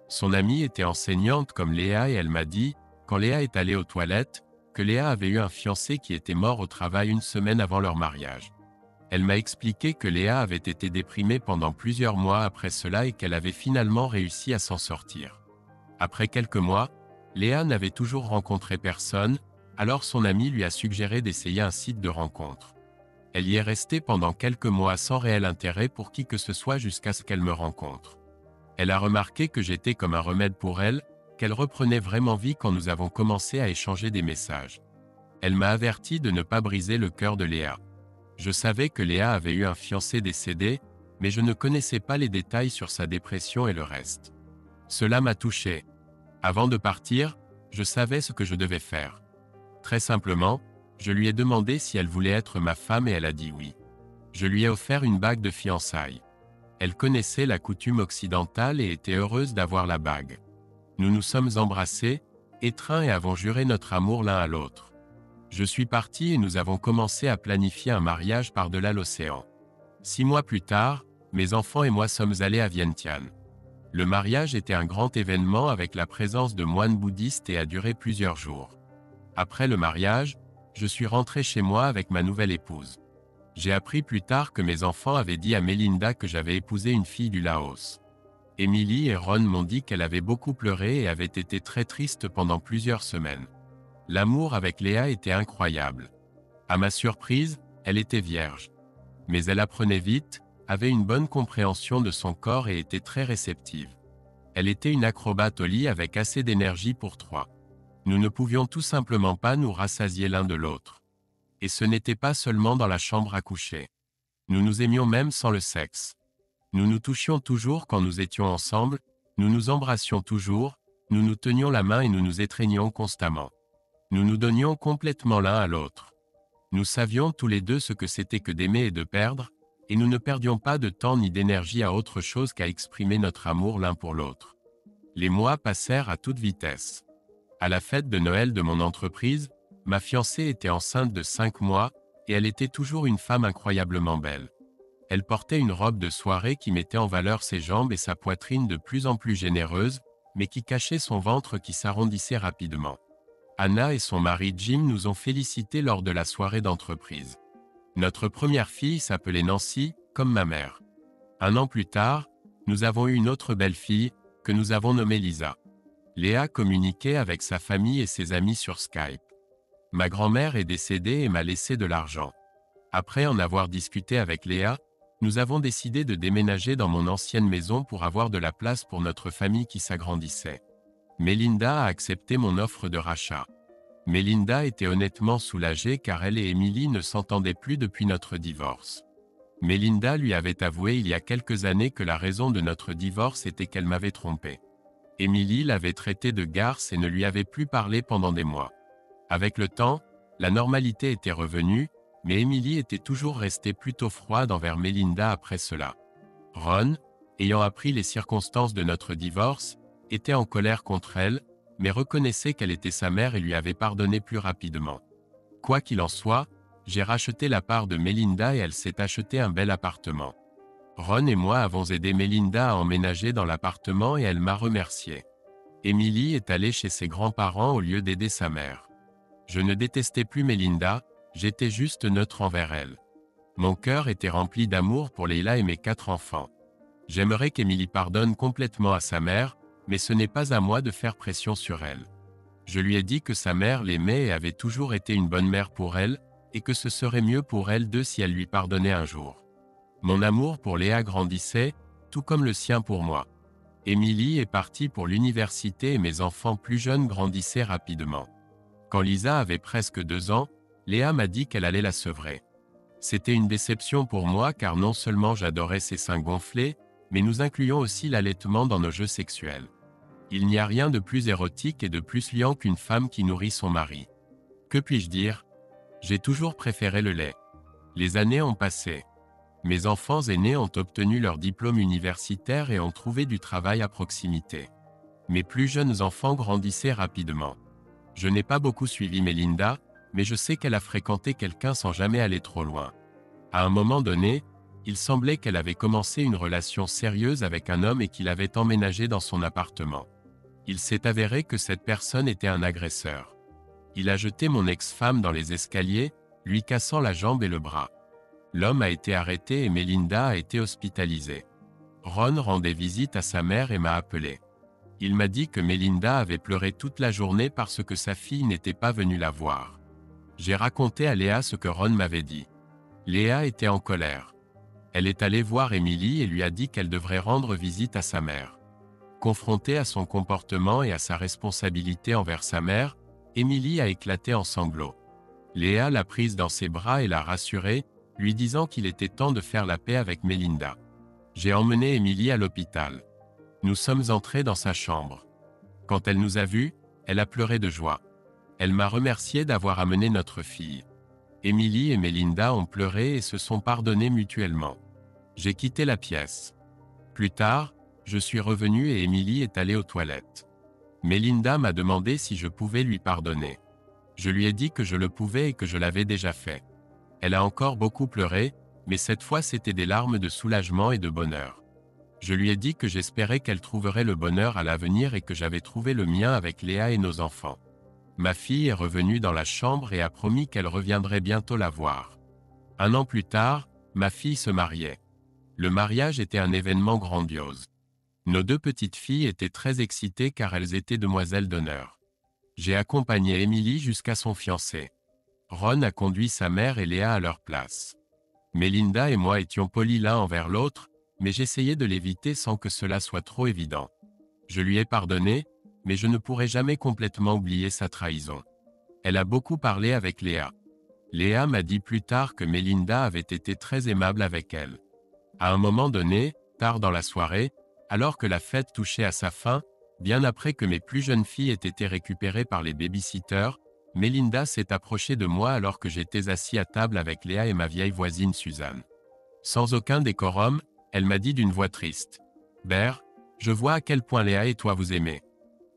Son amie était enseignante comme Léa et elle m'a dit, quand Léa est allée aux toilettes, que Léa avait eu un fiancé qui était mort au travail 1 semaine avant leur mariage. Elle m'a expliqué que Léa avait été déprimée pendant plusieurs mois après cela et qu'elle avait finalement réussi à s'en sortir. Après quelques mois, Léa n'avait toujours rencontré personne, alors son amie lui a suggéré d'essayer un site de rencontre. Elle y est restée pendant quelques mois sans réel intérêt pour qui que ce soit jusqu'à ce qu'elle me rencontre. Elle a remarqué que j'étais comme un remède pour elle, qu'elle reprenait vraiment vie quand nous avons commencé à échanger des messages. Elle m'a averti de ne pas briser le cœur de Léa. Je savais que Léa avait eu un fiancé décédé, mais je ne connaissais pas les détails sur sa dépression et le reste. Cela m'a touché. Avant de partir, je savais ce que je devais faire. Très simplement, je lui ai demandé si elle voulait être ma femme et elle a dit oui. Je lui ai offert une bague de fiançailles. Elle connaissait la coutume occidentale et était heureuse d'avoir la bague. Nous nous sommes embrassés, étreints et avons juré notre amour l'un à l'autre. Je suis parti et nous avons commencé à planifier un mariage par-delà l'océan. 6 mois plus tard, mes enfants et moi sommes allés à Vientiane. Le mariage était un grand événement avec la présence de moines bouddhistes et a duré plusieurs jours. Après le mariage, je suis rentré chez moi avec ma nouvelle épouse. J'ai appris plus tard que mes enfants avaient dit à Melinda que j'avais épousé une fille du Laos. Emily et Ron m'ont dit qu'elle avait beaucoup pleuré et avait été très triste pendant plusieurs semaines. L'amour avec Léa était incroyable. À ma surprise, elle était vierge. Mais elle apprenait vite, avait une bonne compréhension de son corps et était très réceptive. Elle était une acrobate au lit avec assez d'énergie pour trois. Nous ne pouvions tout simplement pas nous rassasier l'un de l'autre. Et ce n'était pas seulement dans la chambre à coucher. Nous nous aimions même sans le sexe. Nous nous touchions toujours quand nous étions ensemble, nous nous embrassions toujours, nous nous tenions la main et nous nous étreignions constamment. Nous nous donnions complètement l'un à l'autre. Nous savions tous les deux ce que c'était que d'aimer et de perdre, et nous ne perdions pas de temps ni d'énergie à autre chose qu'à exprimer notre amour l'un pour l'autre. Les mois passèrent à toute vitesse. À la fête de Noël de mon entreprise, ma fiancée était enceinte de 5 mois, et elle était toujours une femme incroyablement belle. Elle portait une robe de soirée qui mettait en valeur ses jambes et sa poitrine de plus en plus généreuse, mais qui cachait son ventre qui s'arrondissait rapidement. Anna et son mari Jim nous ont félicités lors de la soirée d'entreprise. Notre première fille s'appelait Nancy, comme ma mère. 1 an plus tard, nous avons eu une autre belle fille, que nous avons nommée Lisa. Léa communiquait avec sa famille et ses amis sur Skype. Ma grand-mère est décédée et m'a laissé de l'argent. Après en avoir discuté avec Léa, nous avons décidé de déménager dans mon ancienne maison pour avoir de la place pour notre famille qui s'agrandissait. Melinda a accepté mon offre de rachat. Melinda était honnêtement soulagée car elle et Emily ne s'entendaient plus depuis notre divorce. Melinda lui avait avoué il y a quelques années que la raison de notre divorce était qu'elle m'avait trompé. Emily l'avait traitée de garce et ne lui avait plus parlé pendant des mois. Avec le temps, la normalité était revenue, mais Emily était toujours restée plutôt froide envers Melinda après cela. Ron, ayant appris les circonstances de notre divorce, était en colère contre elle, mais reconnaissait qu'elle était sa mère et lui avait pardonné plus rapidement. Quoi qu'il en soit, j'ai racheté la part de Melinda et elle s'est acheté un bel appartement. Ron et moi avons aidé Melinda à emménager dans l'appartement et elle m'a remercié. Emily est allée chez ses grands-parents au lieu d'aider sa mère. Je ne détestais plus Melinda, j'étais juste neutre envers elle. Mon cœur était rempli d'amour pour Leila et mes 4 enfants. J'aimerais qu'Emily pardonne complètement à sa mère, mais ce n'est pas à moi de faire pression sur elle. Je lui ai dit que sa mère l'aimait et avait toujours été une bonne mère pour elle, et que ce serait mieux pour elle deux si elle lui pardonnait un jour. Mon amour pour Léa grandissait, tout comme le sien pour moi. Emily est partie pour l'université et mes enfants plus jeunes grandissaient rapidement. Quand Lisa avait presque 2 ans, Léa m'a dit qu'elle allait la sevrer. C'était une déception pour moi car non seulement j'adorais ses seins gonflés, mais nous incluions aussi l'allaitement dans nos jeux sexuels. Il n'y a rien de plus érotique et de plus liant qu'une femme qui nourrit son mari. Que puis-je dire? J'ai toujours préféré le lait. Les années ont passé. Mes enfants aînés ont obtenu leur diplôme universitaire et ont trouvé du travail à proximité. Mes plus jeunes enfants grandissaient rapidement. Je n'ai pas beaucoup suivi Melinda, mais je sais qu'elle a fréquenté quelqu'un sans jamais aller trop loin. À un moment donné, il semblait qu'elle avait commencé une relation sérieuse avec un homme et qu'il avait emménagé dans son appartement. Il s'est avéré que cette personne était un agresseur. Il a jeté mon ex-femme dans les escaliers, lui cassant la jambe et le bras. L'homme a été arrêté et Melinda a été hospitalisée. Ron rendait visite à sa mère et m'a appelé. Il m'a dit que Melinda avait pleuré toute la journée parce que sa fille n'était pas venue la voir. J'ai raconté à Léa ce que Ron m'avait dit. Léa était en colère. Elle est allée voir Emily et lui a dit qu'elle devrait rendre visite à sa mère. Confrontée à son comportement et à sa responsabilité envers sa mère, Emily a éclaté en sanglots. Léa l'a prise dans ses bras et l'a rassurée, lui disant qu'il était temps de faire la paix avec Melinda. J'ai emmené Emily à l'hôpital. Nous sommes entrés dans sa chambre. Quand elle nous a vus, elle a pleuré de joie. Elle m'a remercié d'avoir amené notre fille. Emily et Melinda ont pleuré et se sont pardonnés mutuellement. J'ai quitté la pièce. Plus tard, je suis revenu et Emily est allée aux toilettes. Melinda m'a demandé si je pouvais lui pardonner. Je lui ai dit que je le pouvais et que je l'avais déjà fait. Elle a encore beaucoup pleuré, mais cette fois c'était des larmes de soulagement et de bonheur. Je lui ai dit que j'espérais qu'elle trouverait le bonheur à l'avenir et que j'avais trouvé le mien avec Léa et nos enfants. Ma fille est revenue dans la chambre et a promis qu'elle reviendrait bientôt la voir. 1 an plus tard, ma fille se mariait. Le mariage était un événement grandiose. Nos 2 petites filles étaient très excitées car elles étaient demoiselles d'honneur. J'ai accompagné Emily jusqu'à son fiancé. Ron a conduit sa mère et Léa à leur place. Mélinda et moi étions polis l'un envers l'autre, mais j'essayais de l'éviter sans que cela soit trop évident. Je lui ai pardonné, mais je ne pourrai jamais complètement oublier sa trahison. Elle a beaucoup parlé avec Léa. Léa m'a dit plus tard que Mélinda avait été très aimable avec elle. À un moment donné, tard dans la soirée, alors que la fête touchait à sa fin, bien après que mes plus jeunes filles aient été récupérées par les babysitters, Mélinda s'est approchée de moi alors que j'étais assis à table avec Léa et ma vieille voisine Suzanne. Sans aucun décorum, elle m'a dit d'une voix triste. « Ber, je vois à quel point Léa et toi vous aimez.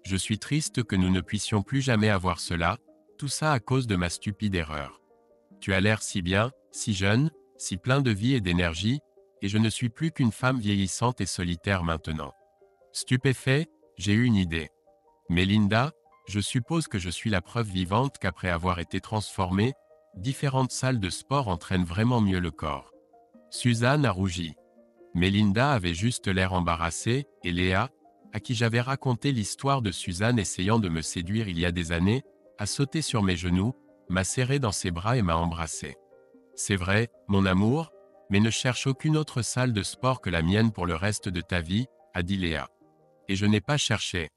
Je suis triste que nous ne puissions plus jamais avoir cela, tout ça à cause de ma stupide erreur. Tu as l'air si bien, si jeune, si plein de vie et d'énergie, et je ne suis plus qu'une femme vieillissante et solitaire maintenant. » Stupéfait, j'ai eu une idée. Mélinda, je suppose que je suis la preuve vivante qu'après avoir été transformée, différentes salles de sport entraînent vraiment mieux le corps. Suzanne a rougi. Mélinda avait juste l'air embarrassée, et Léa, à qui j'avais raconté l'histoire de Suzanne essayant de me séduire il y a des années, a sauté sur mes genoux, m'a serré dans ses bras et m'a embrassé. « C'est vrai, mon amour, mais ne cherche aucune autre salle de sport que la mienne pour le reste de ta vie, » a dit Léa. Et je n'ai pas cherché.